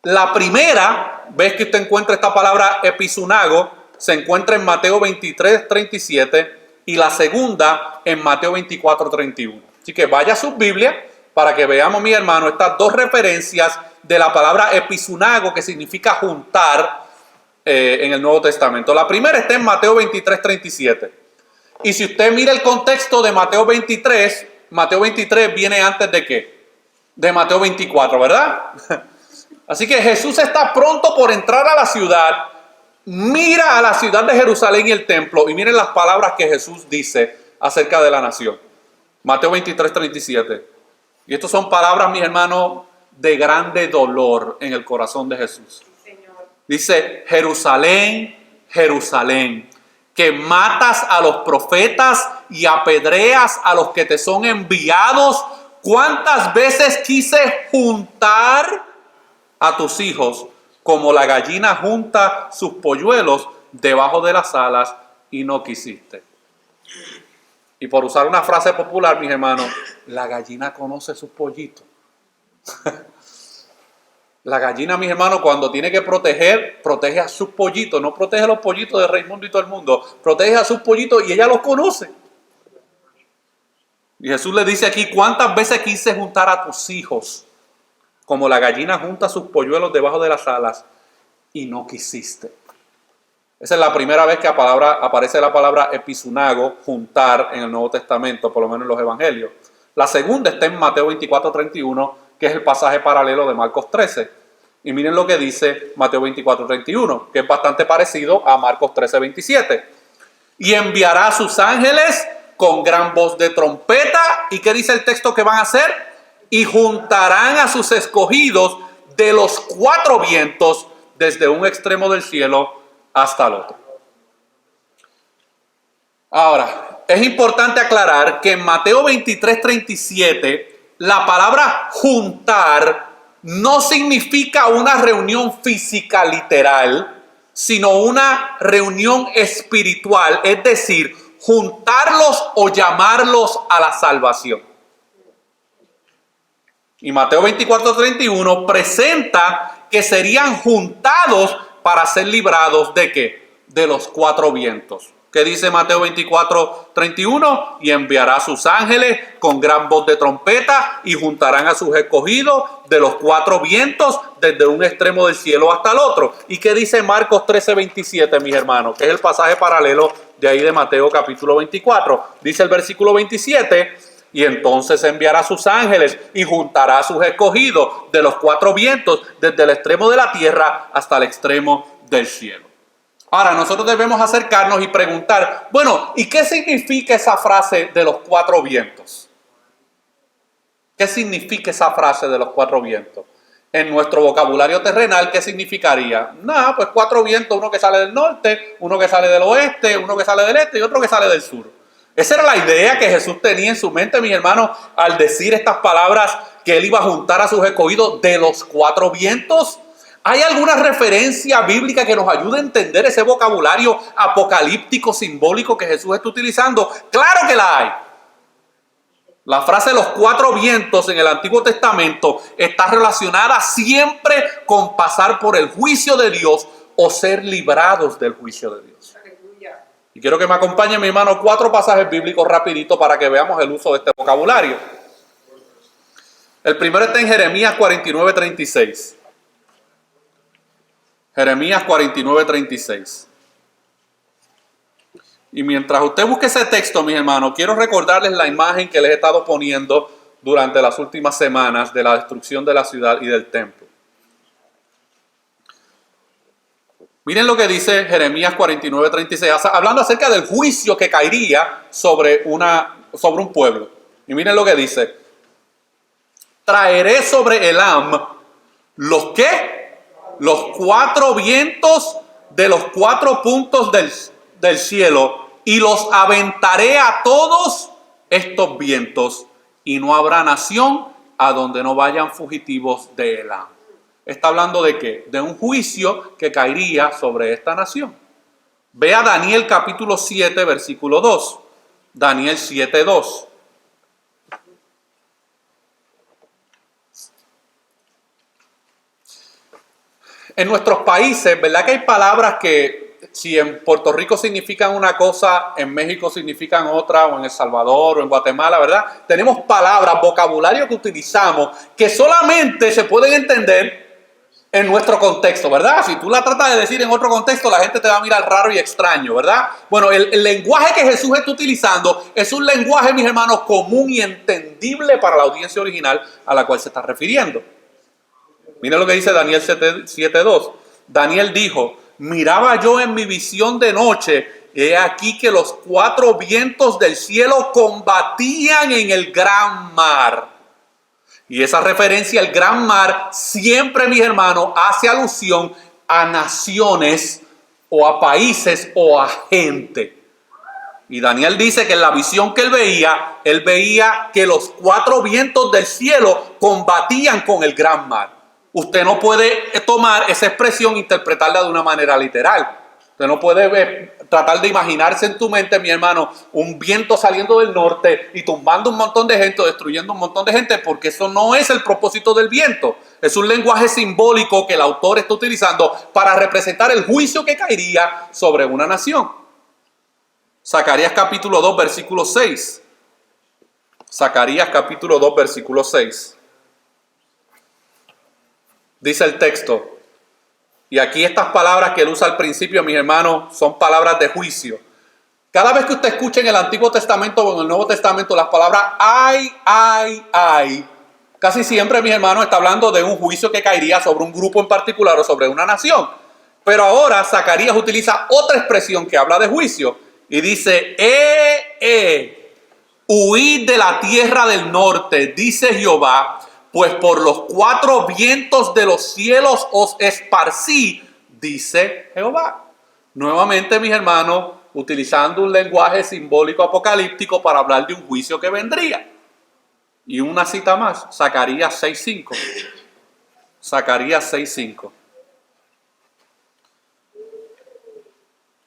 La primera vez que usted encuentra esta palabra episunago se encuentra en Mateo 23, 37 y la segunda en Mateo 24, 31. Así que vaya a sus Biblias para que veamos, mi hermano, estas dos referencias de la palabra episunago, que significa juntar en el Nuevo Testamento. La primera está en Mateo 23, 37. Y si usted mira el contexto de Mateo 23 viene antes de ¿qué? De Mateo 24, ¿verdad? Así que Jesús está pronto por entrar a la ciudad, mira a la ciudad de Jerusalén y el templo, y miren las palabras que Jesús dice acerca de la nación. Mateo 23, 37. Y estas son palabras, mis hermanos, de grande dolor en el corazón de Jesús. Dice: Jerusalén, Jerusalén, que matas a los profetas y apedreas a los que te son enviados. ¿Cuántas veces quise juntar a tus hijos como la gallina junta sus polluelos debajo de las alas y no quisiste? Y por usar una frase popular, mis hermanos, la gallina conoce sus pollitos. La gallina, mis hermanos, cuando tiene que proteger, protege a sus pollitos. No protege a los pollitos de Raimundo y todo el mundo. Protege a sus pollitos y ella los conoce. Y Jesús le dice aquí: ¿cuántas veces quise juntar a tus hijos como la gallina junta sus polluelos debajo de las alas y no quisiste? Esa es la primera vez que aparece la palabra episunago, juntar, en el Nuevo Testamento, por lo menos en los Evangelios. La segunda está en Mateo 24, 31, que es el pasaje paralelo de Marcos 13. Y miren lo que dice Mateo 24, 31, que es bastante parecido a Marcos 13, 27. Y enviará a sus ángeles con gran voz de trompeta. ¿Y qué dice el texto que van a hacer? Y juntarán a sus escogidos de los cuatro vientos, desde un extremo del cielo hasta el otro. Ahora, es importante aclarar que en Mateo 23, 37, la palabra juntar no significa una reunión física literal, sino una reunión espiritual, es decir, juntarlos o llamarlos a la salvación. Y Mateo 24, 31 presenta que serían juntados para ser librados ¿de qué? De los cuatro vientos. ¿Qué dice Mateo 24, 31? Y enviará a sus ángeles con gran voz de trompeta y juntarán a sus escogidos de los cuatro vientos, desde un extremo del cielo hasta el otro. ¿Y qué dice Marcos 13, 27, mis hermanos? Que es el pasaje paralelo de ahí de Mateo capítulo 24. Dice el versículo 27: y entonces enviará a sus ángeles y juntará a sus escogidos de los cuatro vientos, desde el extremo de la tierra hasta el extremo del cielo. Ahora, nosotros debemos acercarnos y preguntar, bueno, ¿y qué significa esa frase de los cuatro vientos? ¿Qué significa esa frase de los cuatro vientos? En nuestro vocabulario terrenal, ¿qué significaría? Nada, pues cuatro vientos, uno que sale del norte, uno que sale del oeste, uno que sale del este y otro que sale del sur. Esa era la idea que Jesús tenía en su mente, mis hermanos, al decir estas palabras, que Él iba a juntar a sus escogidos de los cuatro vientos. ¿Hay alguna referencia bíblica que nos ayude a entender ese vocabulario apocalíptico, simbólico que Jesús está utilizando? ¡Claro que la hay! La frase de los cuatro vientos en el Antiguo Testamento está relacionada siempre con pasar por el juicio de Dios o ser librados del juicio de Dios. Y quiero que me acompañen, mi hermano, cuatro pasajes bíblicos rapidito para que veamos el uso de este vocabulario. El primero está en Jeremías 49, 36. Jeremías 49, 36. Y mientras usted busque ese texto, mis hermanos, quiero recordarles la imagen que les he estado poniendo durante las últimas semanas de la destrucción de la ciudad y del templo. Miren lo que dice Jeremías 49, 36, hablando acerca del juicio que caería sobre un pueblo. Y miren lo que dice: traeré sobre Elam los ¿qué? Los cuatro vientos de los cuatro puntos del cielo, y los aventaré a todos estos vientos, y no habrá nación a donde no vayan fugitivos de Elam. Está hablando de ¿qué? De un juicio que caería sobre esta nación. Vea Daniel capítulo 7, versículo 2. Daniel 7, 2. En nuestros países, ¿verdad que hay palabras que si en Puerto Rico significan una cosa, en México significan otra, o en El Salvador, o en Guatemala, ¿verdad? Tenemos palabras, vocabulario que utilizamos, que solamente se pueden entender en nuestro contexto, ¿verdad? Si tú la tratas de decir en otro contexto, la gente te va a mirar raro y extraño, ¿verdad? Bueno, el lenguaje que Jesús está utilizando es un lenguaje, mis hermanos, común y entendible para la audiencia original a la cual se está refiriendo. Mira lo que dice Daniel 7:2. Daniel dijo: miraba yo en mi visión de noche, he aquí que los cuatro vientos del cielo combatían en el gran mar. Y esa referencia al gran mar siempre, mis hermanos, hace alusión a naciones o a países o a gente. Y Daniel dice que en la visión que él veía que los cuatro vientos del cielo combatían con el gran mar. Usted no puede tomar esa expresión e interpretarla de una manera literal. Usted no puede tratar de imaginarse en tu mente, mi hermano, un viento saliendo del norte y tumbando un montón de gente o destruyendo un montón de gente, porque eso no es el propósito del viento. Es un lenguaje simbólico que el autor está utilizando para representar el juicio que caería sobre una nación. Zacarías capítulo 2, versículo 6. Zacarías capítulo 2, versículo 6. Dice el texto, y aquí estas palabras que él usa al principio, mis hermanos, son palabras de juicio. Cada vez que usted escuche en el Antiguo Testamento o en el Nuevo Testamento las palabras ay, casi siempre, mis hermanos, está hablando de un juicio que caería sobre un grupo en particular o sobre una nación. Pero ahora Zacarías utiliza otra expresión que habla de juicio y dice, huid de la tierra del norte, dice Jehová, pues por los cuatro vientos de los cielos os esparcí, dice Jehová. Nuevamente, mis hermanos, utilizando un lenguaje simbólico apocalíptico para hablar de un juicio que vendría. Y una cita más, Zacarías 6:5. Zacarías 6:5.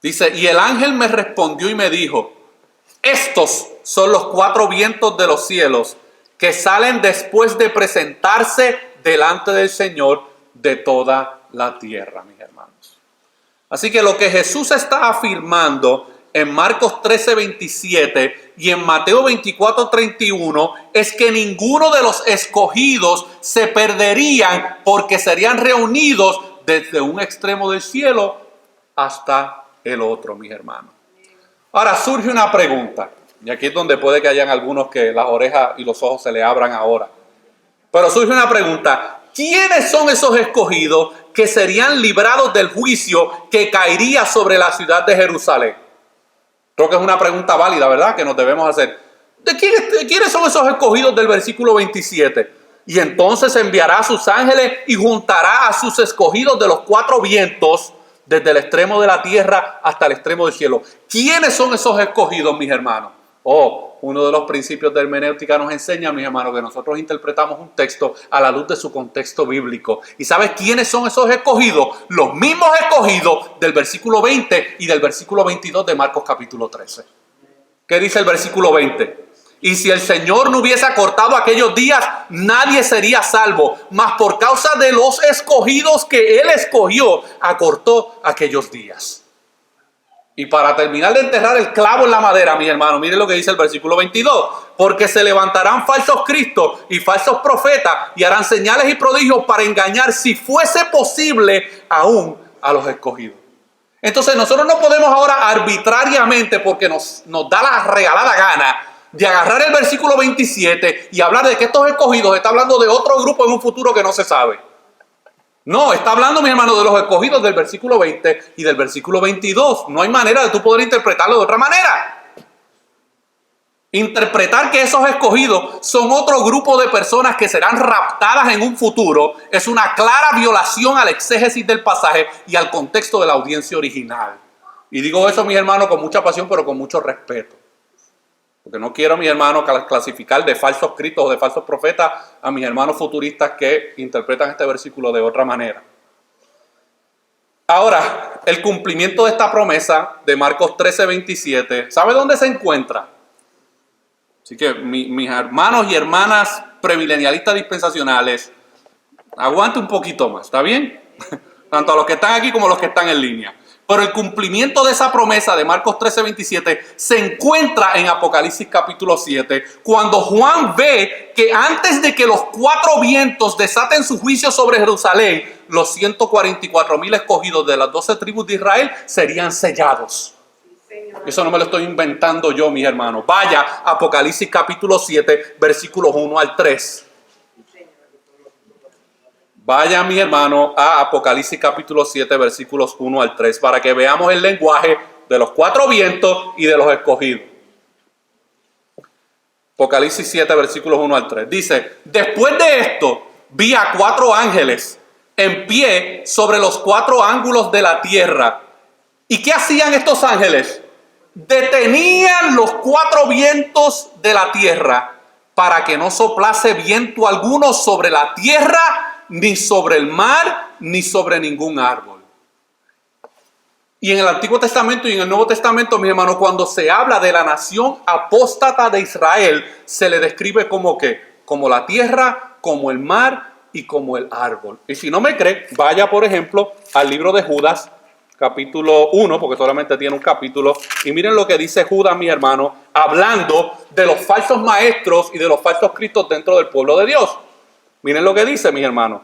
Dice, y el ángel me respondió y me dijo, estos son los cuatro vientos de los cielos que salen después de presentarse delante del Señor de toda la tierra, mis hermanos. Así que lo que Jesús está afirmando en Marcos 13:27 y en Mateo 24:31 es que ninguno de los escogidos se perderían porque serían reunidos desde un extremo del cielo hasta el otro, mis hermanos. Ahora surge una pregunta. Y aquí es donde puede que hayan algunos que las orejas y los ojos se le abran ahora. Pero surge una pregunta. ¿Quiénes son esos escogidos que serían librados del juicio que caería sobre la ciudad de Jerusalén? Creo que es una pregunta válida, ¿verdad? Que nos debemos hacer. ¿De quiénes son esos escogidos del versículo 27? Y entonces enviará a sus ángeles y juntará a sus escogidos de los cuatro vientos desde el extremo de la tierra hasta el extremo del cielo. ¿Quiénes son esos escogidos, mis hermanos? Uno de los principios de hermenéutica nos enseña, mis hermanos, que nosotros interpretamos un texto a la luz de su contexto bíblico. ¿Y sabes quiénes son esos escogidos? Los mismos escogidos del versículo 20 y del versículo 22 de Marcos capítulo 13. ¿Qué dice el versículo 20? Y si el Señor no hubiese acortado aquellos días, nadie sería salvo. Mas por causa de los escogidos que Él escogió, acortó aquellos días. Y para terminar de enterrar el clavo en la madera, mis hermanos, miren lo que dice el versículo 22. Porque se levantarán falsos cristos y falsos profetas y harán señales y prodigios para engañar, si fuese posible, aún a los escogidos. Entonces nosotros no podemos ahora arbitrariamente, porque nos da la regalada gana, de agarrar el versículo 27 y hablar de que estos escogidos está hablando de otro grupo en un futuro que no se sabe. No, está hablando, mis hermanos, de los escogidos del versículo 20 y del versículo 22. No hay manera de tú poder interpretarlo de otra manera. Interpretar que esos escogidos son otro grupo de personas que serán raptadas en un futuro es una clara violación al exégesis del pasaje y al contexto de la audiencia original. Y digo eso, mis hermanos, con mucha pasión, pero con mucho respeto. Porque no quiero, mis hermanos, clasificar de falsos cristos o de falsos profetas a mis hermanos futuristas que interpretan este versículo de otra manera. Ahora, el cumplimiento de esta promesa de Marcos 13:27, ¿sabe dónde se encuentra? Así que mis hermanos y hermanas premilenialistas dispensacionales, aguante un poquito más, ¿está bien? Tanto a los que están aquí como a los que están en línea. Pero el cumplimiento de esa promesa de Marcos 13:27 se encuentra en Apocalipsis capítulo 7, cuando Juan ve que antes de que los 4 vientos desaten su juicio sobre Jerusalén, los 144,000 escogidos de las 12 tribus de Israel serían sellados. Eso no me lo estoy inventando yo, mis hermanos. Vaya, Apocalipsis capítulo 7, versículos 1 al 3. Vaya, mi hermano, a Apocalipsis capítulo 7, versículos 1 al 3, para que veamos el lenguaje de los 4 vientos y de los escogidos. Apocalipsis 7, versículos 1 al 3. Dice, después de esto, vi a 4 ángeles en pie sobre los 4 ángulos de la tierra. ¿Y qué hacían estos ángeles? Detenían los 4 vientos de la tierra para que no soplase viento alguno sobre la tierra, ni sobre el mar, ni sobre ningún árbol. Y en el Antiguo Testamento y en el Nuevo Testamento, mis hermanos, cuando se habla de la nación apóstata de Israel, se le describe como ¿qué? Como la tierra, como el mar y como el árbol. Y si no me cree, vaya por ejemplo al libro de Judas, capítulo 1, porque solamente tiene un capítulo, y miren lo que dice Judas, mi hermano, hablando de los falsos maestros y de los falsos cristos dentro del pueblo de Dios. Miren lo que dice, mis hermanos.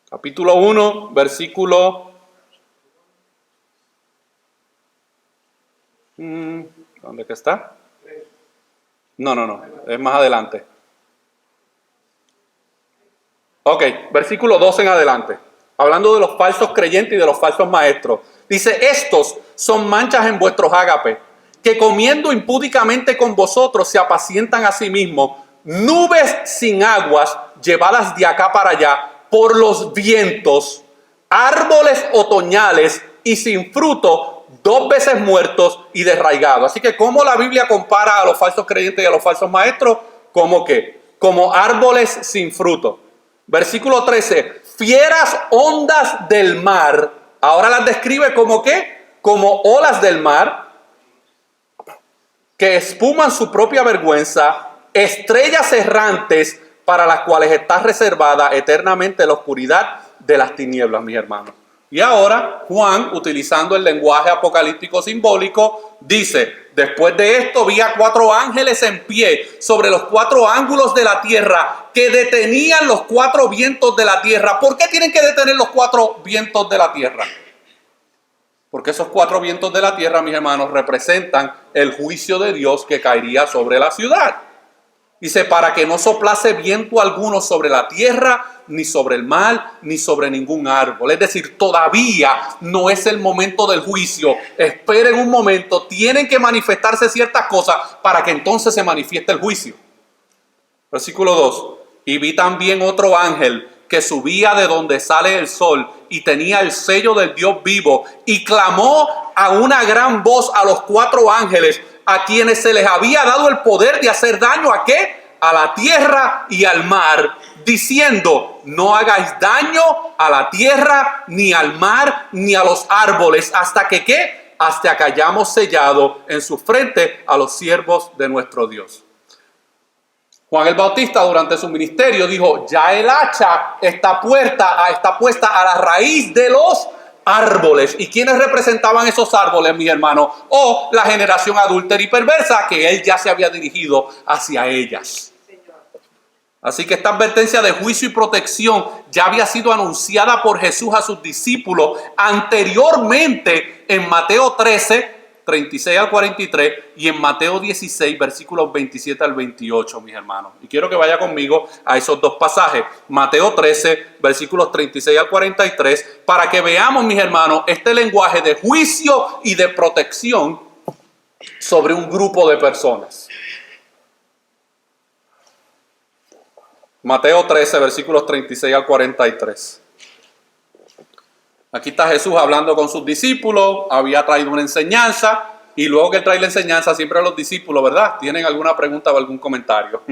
Capítulo 1, versículo... ¿Dónde que está? No, es más adelante. Ok, versículo 2 en adelante. Hablando de los falsos creyentes y de los falsos maestros. Dice, estos son manchas en vuestros ágapes, que comiendo impúdicamente con vosotros se apacientan a sí mismos, nubes sin aguas llevadas de acá para allá por los vientos, árboles otoñales y sin fruto, 2 veces muertos y desraigados. Así que, ¿cómo la Biblia compara a los falsos creyentes y a los falsos maestros? ¿Cómo qué? Como árboles sin fruto. Versículo 13, fieras ondas del mar. Ahora las describe como ¿qué? Como olas del mar que espuman su propia vergüenza, estrellas errantes para las cuales está reservada eternamente la oscuridad de las tinieblas, mis hermanos. Y ahora Juan, utilizando el lenguaje apocalíptico simbólico, dice, después de esto vi a 4 ángeles en pie sobre los 4 ángulos de la tierra que detenían los 4 vientos de la tierra. ¿Por qué tienen que detener los 4 vientos de la tierra? Porque esos 4 vientos de la tierra, mis hermanos, representan el juicio de Dios que caería sobre la ciudad. Dice, para que no soplase viento alguno sobre la tierra, ni sobre el mar, ni sobre ningún árbol. Es decir, todavía no es el momento del juicio. Esperen un momento, tienen que manifestarse ciertas cosas para que entonces se manifieste el juicio. Versículo 2. Y vi también otro ángel que subía de donde sale el sol y tenía el sello del Dios vivo y clamó a una gran voz a los 4 ángeles a quienes se les había dado el poder de hacer daño ¿a qué? A la tierra y al mar, diciendo, no hagáis daño a la tierra, ni al mar, ni a los árboles, hasta que ¿qué? Hasta que hayamos sellado en su frente a los siervos de nuestro Dios. Juan el Bautista durante su ministerio dijo, ya el hacha está puesta a la raíz de los árboles. ¿Y quiénes representaban esos árboles, mis hermanos? O la generación adúltera y perversa que él ya se había dirigido hacia ellas. Así que esta advertencia de juicio y protección ya había sido anunciada por Jesús a sus discípulos anteriormente en Mateo 13, 36 al 43 y en Mateo 16, versículos 27 al 28, mis hermanos. Y quiero que vaya conmigo a esos 2 pasajes. Mateo 13, versículos 36 al 43, para que veamos, mis hermanos, este lenguaje de juicio y de protección sobre un grupo de personas. Mateo 13, versículos 36 al 43. Aquí está Jesús hablando con sus discípulos, había traído una enseñanza y luego que él trae la enseñanza siempre los discípulos, ¿verdad? ¿Tienen alguna pregunta o algún comentario?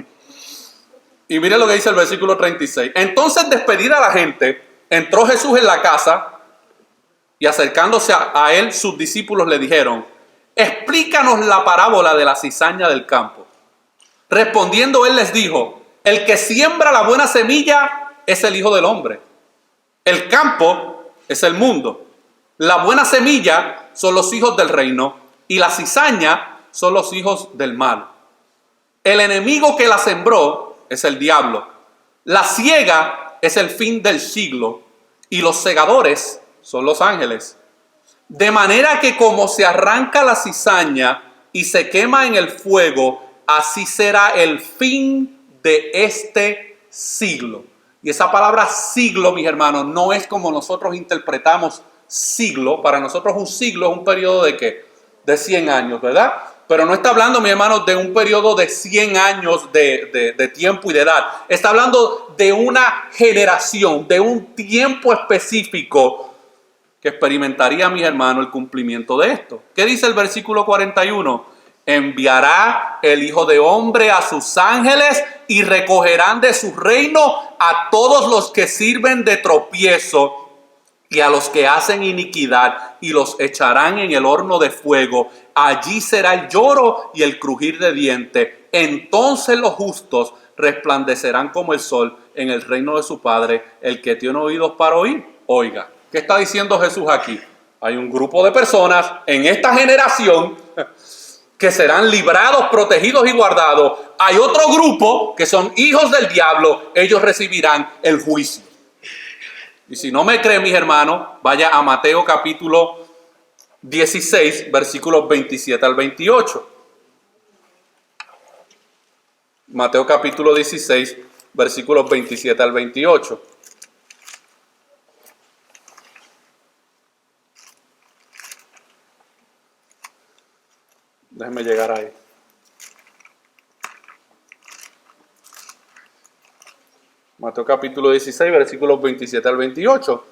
Y miren lo que dice el versículo 36. Entonces, despedida a la gente, entró Jesús en la casa y acercándose a él, sus discípulos le dijeron, explícanos la parábola de la cizaña del campo. Respondiendo él les dijo, el que siembra la buena semilla es el Hijo del Hombre. El campo es el mundo. La buena semilla son los hijos del reino y la cizaña son los hijos del mal. El enemigo que la sembró es el diablo. La siega es el fin del siglo y los segadores son los ángeles. De manera que como se arranca la cizaña y se quema en el fuego, así será el fin de este siglo. Y esa palabra siglo, mis hermanos, no es como nosotros interpretamos siglo. Para nosotros un siglo es un periodo de ¿qué? De 100 años, ¿verdad? Pero no está hablando, mis hermanos, de un periodo de 100 años de tiempo y de edad. Está hablando de una generación, de un tiempo específico que experimentaría, mis hermanos, el cumplimiento de esto. ¿Qué dice el versículo 41? Enviará el Hijo de Hombre a sus ángeles y recogerán de su reino a todos los que sirven de tropiezo y a los que hacen iniquidad, y los echarán en el horno de fuego. Allí será el lloro y el crujir de dientes. Entonces los justos resplandecerán como el sol en el reino de su Padre. El que tiene oídos para oír, oiga. ¿Qué está diciendo Jesús aquí? Hay un grupo de personas en esta generación que serán librados, protegidos y guardados. Hay otro grupo que son hijos del diablo. Ellos recibirán el juicio. Y si no me creen, mis hermanos, vaya a Mateo capítulo 16, versículos 27 al 28. Mateo capítulo 16, versículos 27 al 28. Déjenme llegar ahí. Mateo capítulo 16, versículos 27 al 28.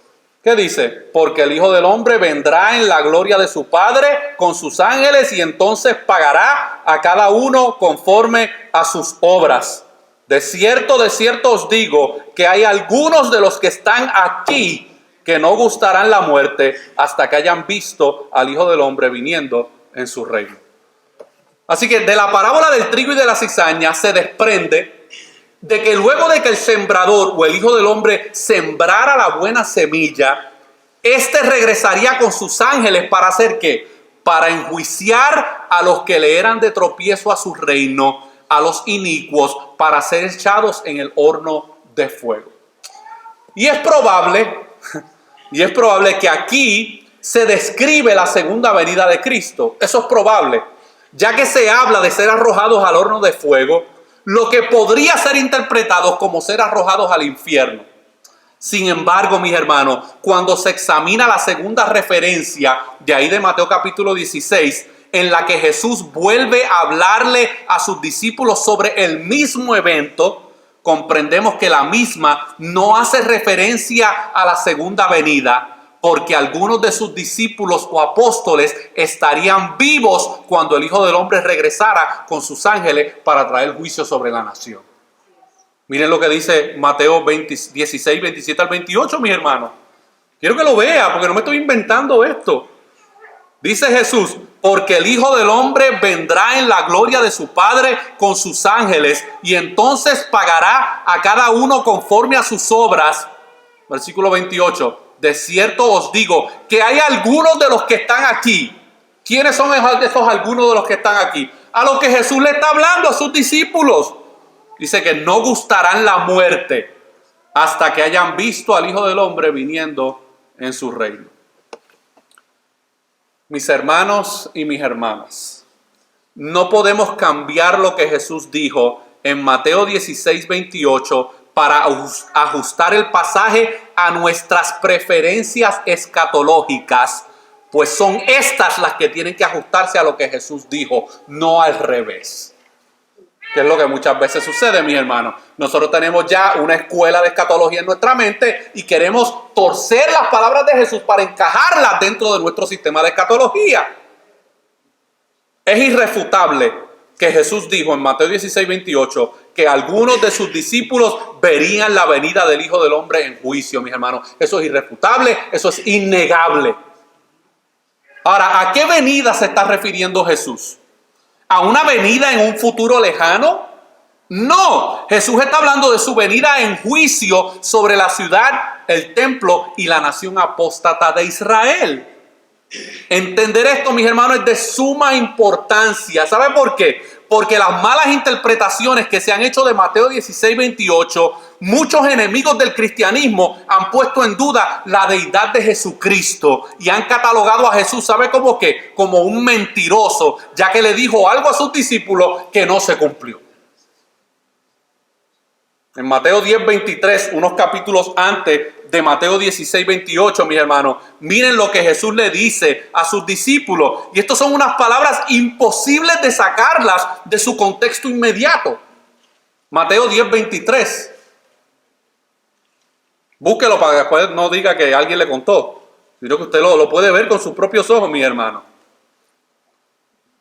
¿Qué dice? Porque el Hijo del Hombre vendrá en la gloria de su Padre con sus ángeles y entonces pagará a cada uno conforme a sus obras. De cierto os digo que hay algunos de los que están aquí que no gustarán la muerte hasta que hayan visto al Hijo del Hombre viniendo en su reino. Así que de la parábola del trigo y de la cizaña se desprende de que luego de que el sembrador o el Hijo del Hombre sembrara la buena semilla, éste regresaría con sus ángeles para hacer ¿qué? Para enjuiciar a los que le eran de tropiezo a su reino, a los inicuos, para ser echados en el horno de fuego. Y es probable que aquí se describe la segunda venida de Cristo. Eso es probable, ya que se habla de ser arrojados al horno de fuego, lo que podría ser interpretado como ser arrojados al infierno. Sin embargo, mis hermanos, cuando se examina la segunda referencia de ahí de Mateo capítulo 16, en la que Jesús vuelve a hablarle a sus discípulos sobre el mismo evento, comprendemos que la misma no hace referencia a la segunda venida, porque algunos de sus discípulos o apóstoles estarían vivos cuando el Hijo del Hombre regresara con sus ángeles para traer juicio sobre la nación. Miren lo que dice Mateo 16, 27 al 28, mis hermanos. Quiero que lo vea, porque no me estoy inventando esto. Dice Jesús, porque el Hijo del Hombre vendrá en la gloria de su Padre con sus ángeles, y entonces pagará a cada uno conforme a sus obras. Versículo 28. De cierto os digo que hay algunos de los que están aquí. ¿Quiénes son esos algunos de los que están aquí? A los que Jesús le está hablando, a sus discípulos. Dice que no gustarán la muerte hasta que hayan visto al Hijo del Hombre viniendo en su reino. Mis hermanos y mis hermanas, no podemos cambiar lo que Jesús dijo en Mateo 16, 28 para ajustar el pasaje a nuestras preferencias escatológicas, pues son estas las que tienen que ajustarse a lo que Jesús dijo, no al revés. Que es lo que muchas veces sucede, mis hermanos. Nosotros tenemos ya una escuela de escatología en nuestra mente y queremos torcer las palabras de Jesús para encajarlas dentro de nuestro sistema de escatología. Es irrefutable que Jesús dijo en Mateo 16, 28 que algunos de sus discípulos verían la venida del Hijo del Hombre en juicio, mis hermanos. Eso es irrefutable, eso es innegable. Ahora, ¿a qué venida se está refiriendo Jesús? ¿A una venida en un futuro lejano? No, Jesús está hablando de su venida en juicio sobre la ciudad, el templo y la nación apóstata de Israel. Entender esto, mis hermanos, es de suma importancia. ¿Sabe por qué? Porque las malas interpretaciones que se han hecho de Mateo 16, 28, muchos enemigos del cristianismo han puesto en duda la deidad de Jesucristo y han catalogado a Jesús, ¿sabe cómo qué? Como un mentiroso, ya que le dijo algo a sus discípulos que no se cumplió. En Mateo 10, 23, unos capítulos antes de Mateo 16, 28, mis hermanos, miren lo que Jesús le dice a sus discípulos. Y estas son unas palabras imposibles de sacarlas de su contexto inmediato. Mateo 10, 23. Búsquelo para que después no diga que alguien le contó, sino que usted lo puede ver con sus propios ojos, mis hermanos.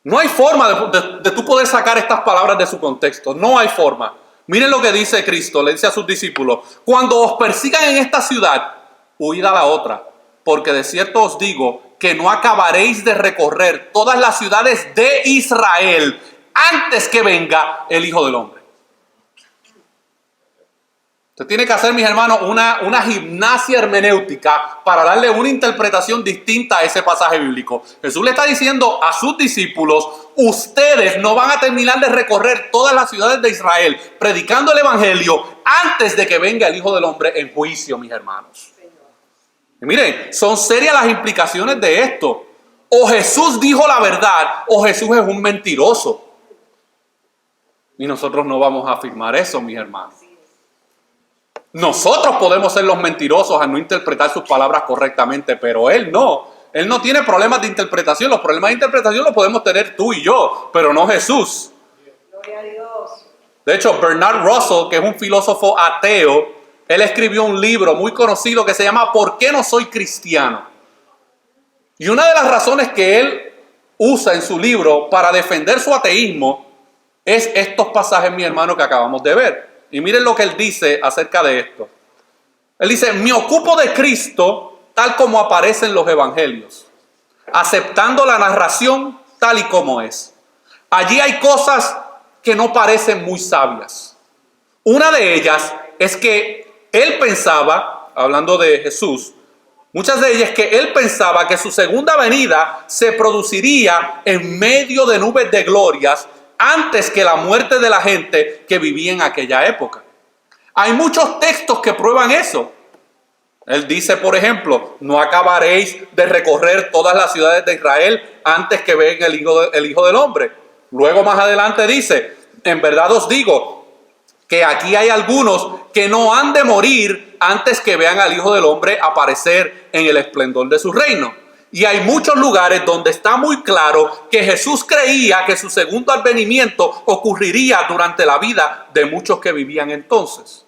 No hay forma de tú poder sacar estas palabras de su contexto. No hay forma. Miren lo que dice Cristo, le dice a sus discípulos: cuando os persigan en esta ciudad, huid a la otra, porque de cierto os digo que no acabaréis de recorrer todas las ciudades de Israel antes que venga el Hijo del Hombre. Usted tiene que hacer, mis hermanos, una gimnasia hermenéutica para darle una interpretación distinta a ese pasaje bíblico. Jesús le está diciendo a sus discípulos: ustedes no van a terminar de recorrer todas las ciudades de Israel predicando el evangelio antes de que venga el Hijo del Hombre en juicio, mis hermanos. Y miren, son serias las implicaciones de esto. O Jesús dijo la verdad o Jesús es un mentiroso. Y nosotros no vamos a afirmar eso, mis hermanos. Nosotros podemos ser los mentirosos al no interpretar sus palabras correctamente, pero Él no. Él no tiene problemas de interpretación. Los problemas de interpretación los podemos tener tú y yo, pero no Jesús. Gloria a Dios. De hecho, Bernard Russell, que es un filósofo ateo, él escribió un libro muy conocido que se llama ¿Por qué no soy cristiano? Y una de las razones que él usa en su libro para defender su ateísmo es estos pasajes, mi hermano, que acabamos de ver. Y miren lo que él dice acerca de esto. Él dice: me ocupo de Cristo tal como aparece en los evangelios, aceptando la narración tal y como es. Allí hay cosas que no parecen muy sabias. Una de ellas es que él pensaba, hablando de Jesús, muchas de ellas que él pensaba que su segunda venida se produciría en medio de nubes de glorias antes que la muerte de la gente que vivía en aquella época. Hay muchos textos que prueban eso. Él dice, por ejemplo: no acabaréis de recorrer todas las ciudades de Israel antes que venga el Hijo del Hombre. Luego más adelante dice: en verdad os digo que aquí hay algunos que no han de morir antes que vean al Hijo del Hombre aparecer en el esplendor de su reino. Y hay muchos lugares donde está muy claro que Jesús creía que su segundo advenimiento ocurriría durante la vida de muchos que vivían entonces.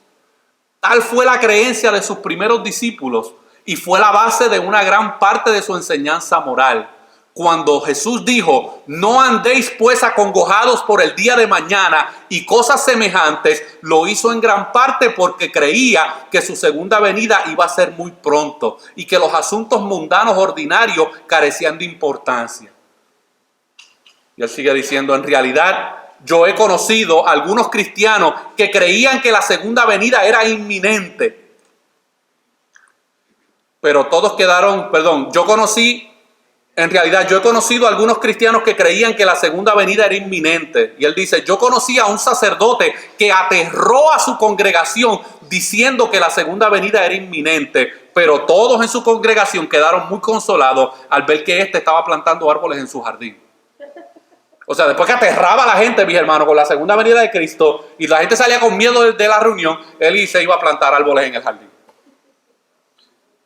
Tal fue la creencia de sus primeros discípulos y fue la base de una gran parte de su enseñanza moral. Cuando Jesús dijo: no andéis pues acongojados por el día de mañana y cosas semejantes, lo hizo en gran parte porque creía que su segunda venida iba a ser muy pronto y que los asuntos mundanos ordinarios carecían de importancia. Y él sigue diciendo: en realidad yo he conocido a algunos cristianos que creían que la segunda venida era inminente. Pero todos quedaron, yo he conocido a algunos cristianos que creían que la segunda venida era inminente. Y él dice: yo conocí a un sacerdote que aterró a su congregación diciendo que la segunda venida era inminente. Pero todos en su congregación quedaron muy consolados al ver que éste estaba plantando árboles en su jardín. O sea, después que aterraba a la gente, mis hermanos, con la segunda venida de Cristo, y la gente salía con miedo de la reunión, él se iba a plantar árboles en el jardín.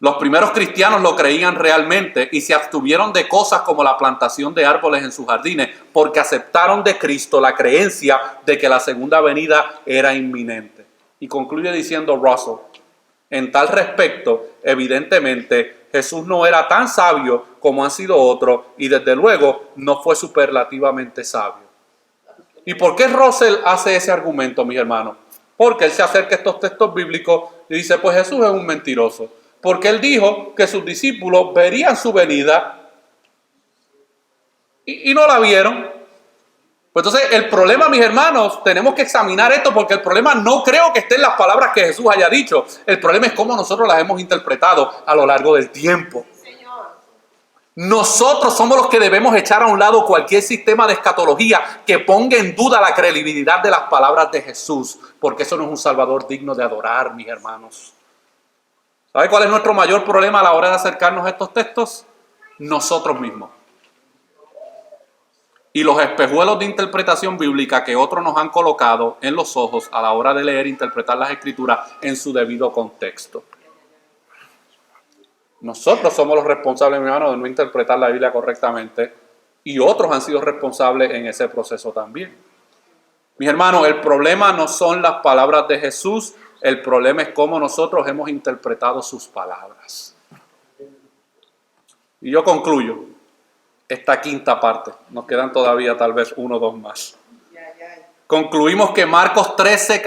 Los primeros cristianos lo creían realmente y se abstuvieron de cosas como la plantación de árboles en sus jardines porque aceptaron de Cristo la creencia de que la segunda venida era inminente. Y concluye diciendo Russell: en tal respecto, evidentemente, Jesús no era tan sabio como han sido otros y desde luego no fue superlativamente sabio. ¿Y por qué Russell hace ese argumento, mis hermanos? Porque él se acerca a estos textos bíblicos y dice: pues Jesús es un mentiroso. Porque él dijo que sus discípulos verían su venida y no la vieron. Pues entonces el problema, mis hermanos, tenemos que examinar esto, porque el problema no creo que esté en las palabras que Jesús haya dicho. El problema es cómo nosotros las hemos interpretado a lo largo del tiempo. Nosotros somos los que debemos echar a un lado cualquier sistema de escatología que ponga en duda la credibilidad de las palabras de Jesús, porque eso no es un Salvador digno de adorar, mis hermanos. ¿Sabe cuál es nuestro mayor problema a la hora de acercarnos a estos textos? Nosotros mismos. Y los espejuelos de interpretación bíblica que otros nos han colocado en los ojos a la hora de leer e interpretar las Escrituras en su debido contexto. Nosotros somos los responsables, mi hermano, de no interpretar la Biblia correctamente, y otros han sido responsables en ese proceso también. Mis hermanos, el problema no son las palabras de Jesús, el problema es cómo nosotros hemos interpretado sus palabras. Y yo concluyo esta quinta parte. Nos quedan todavía tal vez 1 o 2 más. Concluimos que Marcos 13,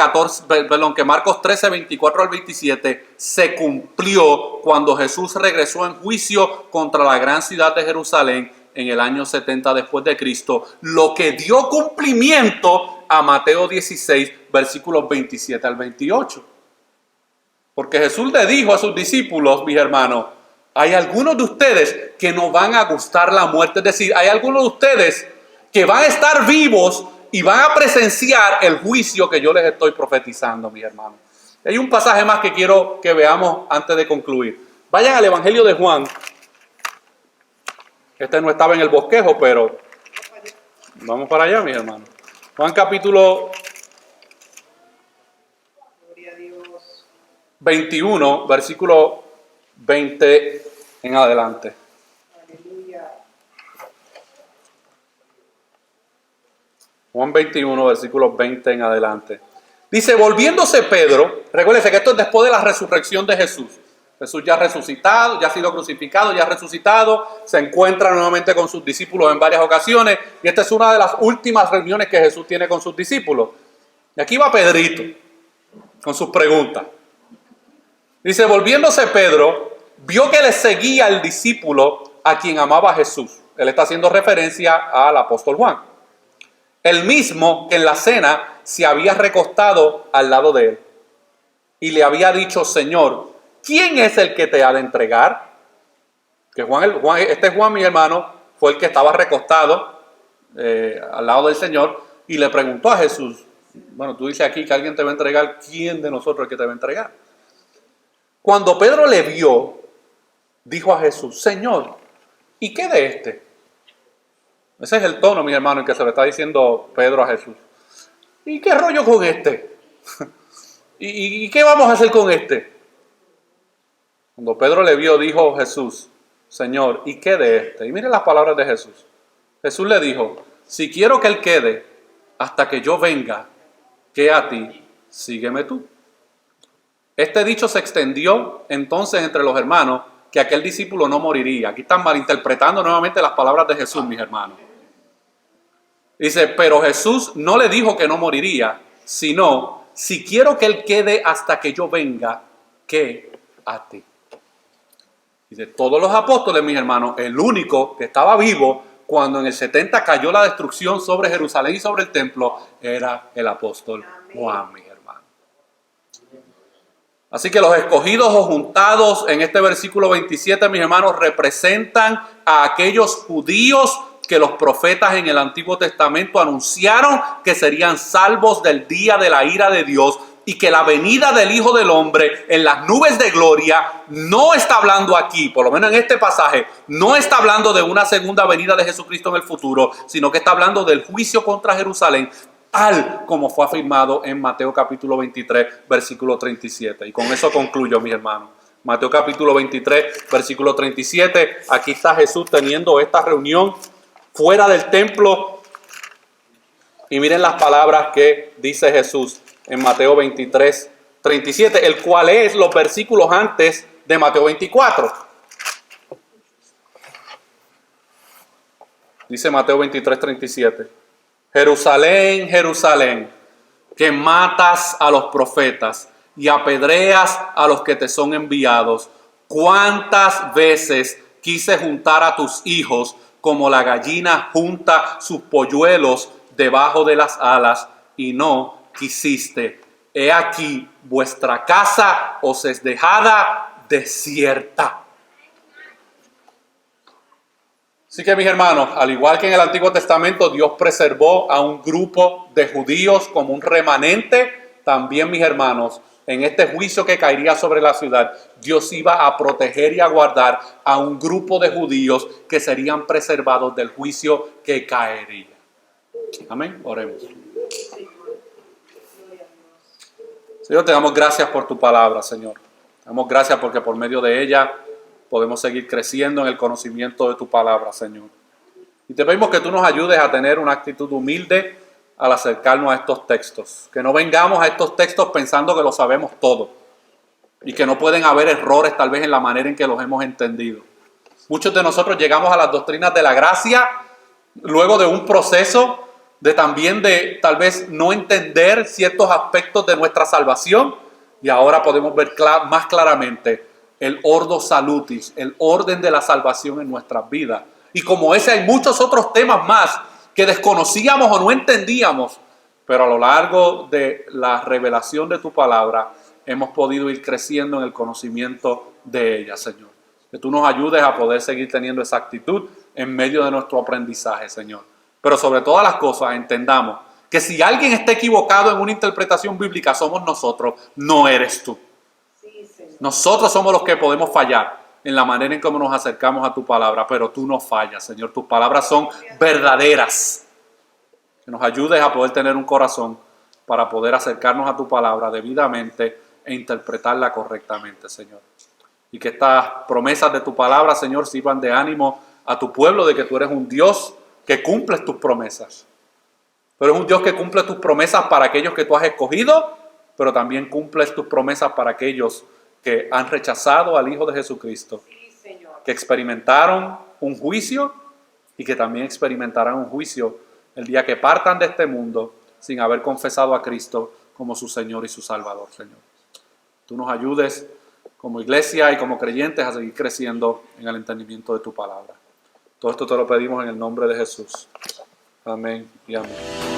24 al 27 se cumplió cuando Jesús regresó en juicio contra la gran ciudad de Jerusalén en el año 70 después de Cristo, lo que dio cumplimiento a Mateo 16, versículos 27 al 28. Porque Jesús le dijo a sus discípulos, mis hermanos, hay algunos de ustedes que no van a gustar la muerte, es decir, hay algunos de ustedes que van a estar vivos y van a presenciar el juicio que yo les estoy profetizando, mis hermanos. Hay un pasaje más que quiero que veamos antes de concluir. Vayan al Evangelio de Juan. Este no estaba en el bosquejo, pero vamos para allá, mis hermanos. Juan capítulo 21, versículo 20 en adelante. Juan 21, versículos 20 en adelante. Dice, volviéndose Pedro, recuérdense que esto es después de la resurrección de Jesús. Jesús ya ha resucitado, ya ha sido crucificado, ya ha resucitado, se encuentra nuevamente con sus discípulos en varias ocasiones, y esta es una de las últimas reuniones que Jesús tiene con sus discípulos. Y aquí va Pedrito, con sus preguntas. Dice, volviéndose Pedro, vio que le seguía el discípulo a quien amaba a Jesús. Él está haciendo referencia al apóstol Juan. El mismo que en la cena se había recostado al lado de él y le había dicho, Señor, ¿quién es el que te ha de entregar? Que este Juan, mi hermano, fue el que estaba recostado al lado del Señor y le preguntó a Jesús, bueno, tú dices aquí que alguien te va a entregar, ¿quién de nosotros es el que te va a entregar? Cuando Pedro le vio, dijo a Jesús, Señor, ¿y qué de este? Ese es el tono, mi hermano, en que se le está diciendo Pedro a Jesús. ¿Y qué rollo con este? ¿Y qué vamos a hacer con este? Cuando Pedro le vio, dijo Jesús, Señor, ¿y qué de este? Y miren las palabras de Jesús. Jesús le dijo, si quiero que él quede hasta que yo venga, que a ti, sígueme tú. Este dicho se extendió entonces entre los hermanos, que aquel discípulo no moriría. Aquí están malinterpretando nuevamente las palabras de Jesús, mis hermanos. Dice, pero Jesús no le dijo que no moriría, sino, si quiero que él quede hasta que yo venga, que a ti. Dice, todos los apóstoles, mis hermanos, el único que estaba vivo cuando en el 70 cayó la destrucción sobre Jerusalén y sobre el templo, era el apóstol Juan, mis hermanos. Así que los escogidos o juntados en este versículo 27, mis hermanos, representan a aquellos judíos que los profetas en el Antiguo Testamento anunciaron que serían salvos del día de la ira de Dios, y que la venida del Hijo del Hombre en las nubes de gloria no está hablando aquí, por lo menos en este pasaje, no está hablando de una segunda venida de Jesucristo en el futuro, sino que está hablando del juicio contra Jerusalén, tal como fue afirmado en Mateo capítulo 23, versículo 37. Y con eso concluyo, mis hermanos. Mateo capítulo 23, versículo 37. Aquí está Jesús teniendo esta reunión fuera del templo. Y miren las palabras que dice Jesús en Mateo 23, 37, el cual es los versículos antes de Mateo 24. Dice Mateo 23, 37. Jerusalén, Jerusalén, que matas a los profetas y apedreas a los que te son enviados. ¿Cuántas veces quise juntar a tus hijos como la gallina junta sus polluelos debajo de las alas y no quisiste? He aquí, vuestra casa os es dejada desierta. Así que mis hermanos, al igual que en el Antiguo Testamento Dios preservó a un grupo de judíos como un remanente, también mis hermanos, en este juicio que caería sobre la ciudad, Dios iba a proteger y a guardar a un grupo de judíos que serían preservados del juicio que caería. Amén. Oremos. Señor, te damos gracias por tu palabra, Señor. Te damos gracias porque por medio de ella podemos seguir creciendo en el conocimiento de tu palabra, Señor. Y te pedimos que tú nos ayudes a tener una actitud humilde al acercarnos a estos textos. Que no vengamos a estos textos pensando que lo sabemos todo y que no pueden haber errores tal vez en la manera en que los hemos entendido. Muchos de nosotros llegamos a las doctrinas de la gracia luego de un proceso de también de tal vez no entender ciertos aspectos de nuestra salvación, y ahora podemos ver más claramente el ordo salutis, el orden de la salvación en nuestras vidas. Y como ese hay muchos otros temas más que desconocíamos o no entendíamos, pero a lo largo de la revelación de tu palabra hemos podido ir creciendo en el conocimiento de ella, Señor. Que tú nos ayudes a poder seguir teniendo esa actitud en medio de nuestro aprendizaje, Señor. Pero sobre todas las cosas entendamos que si alguien está equivocado en una interpretación bíblica somos nosotros, no eres tú. Nosotros somos los que podemos fallar en la manera en cómo nos acercamos a tu palabra, pero tú no fallas, Señor. Tus palabras son verdaderas. Que nos ayudes a poder tener un corazón para poder acercarnos a tu palabra debidamente e interpretarla correctamente, Señor. Y que estas promesas de tu palabra, Señor, sirvan de ánimo a tu pueblo de que tú eres un Dios que cumples tus promesas. Pero es un Dios que cumple tus promesas para aquellos que tú has escogido, pero también cumples tus promesas para aquellos que han rechazado al Hijo de Jesucristo, que experimentaron un juicio y que también experimentarán un juicio el día que partan de este mundo sin haber confesado a Cristo como su Señor y su Salvador, Señor. Tú nos ayudes como iglesia y como creyentes a seguir creciendo en el entendimiento de tu palabra. Todo esto te lo pedimos en el nombre de Jesús. Amén y amén.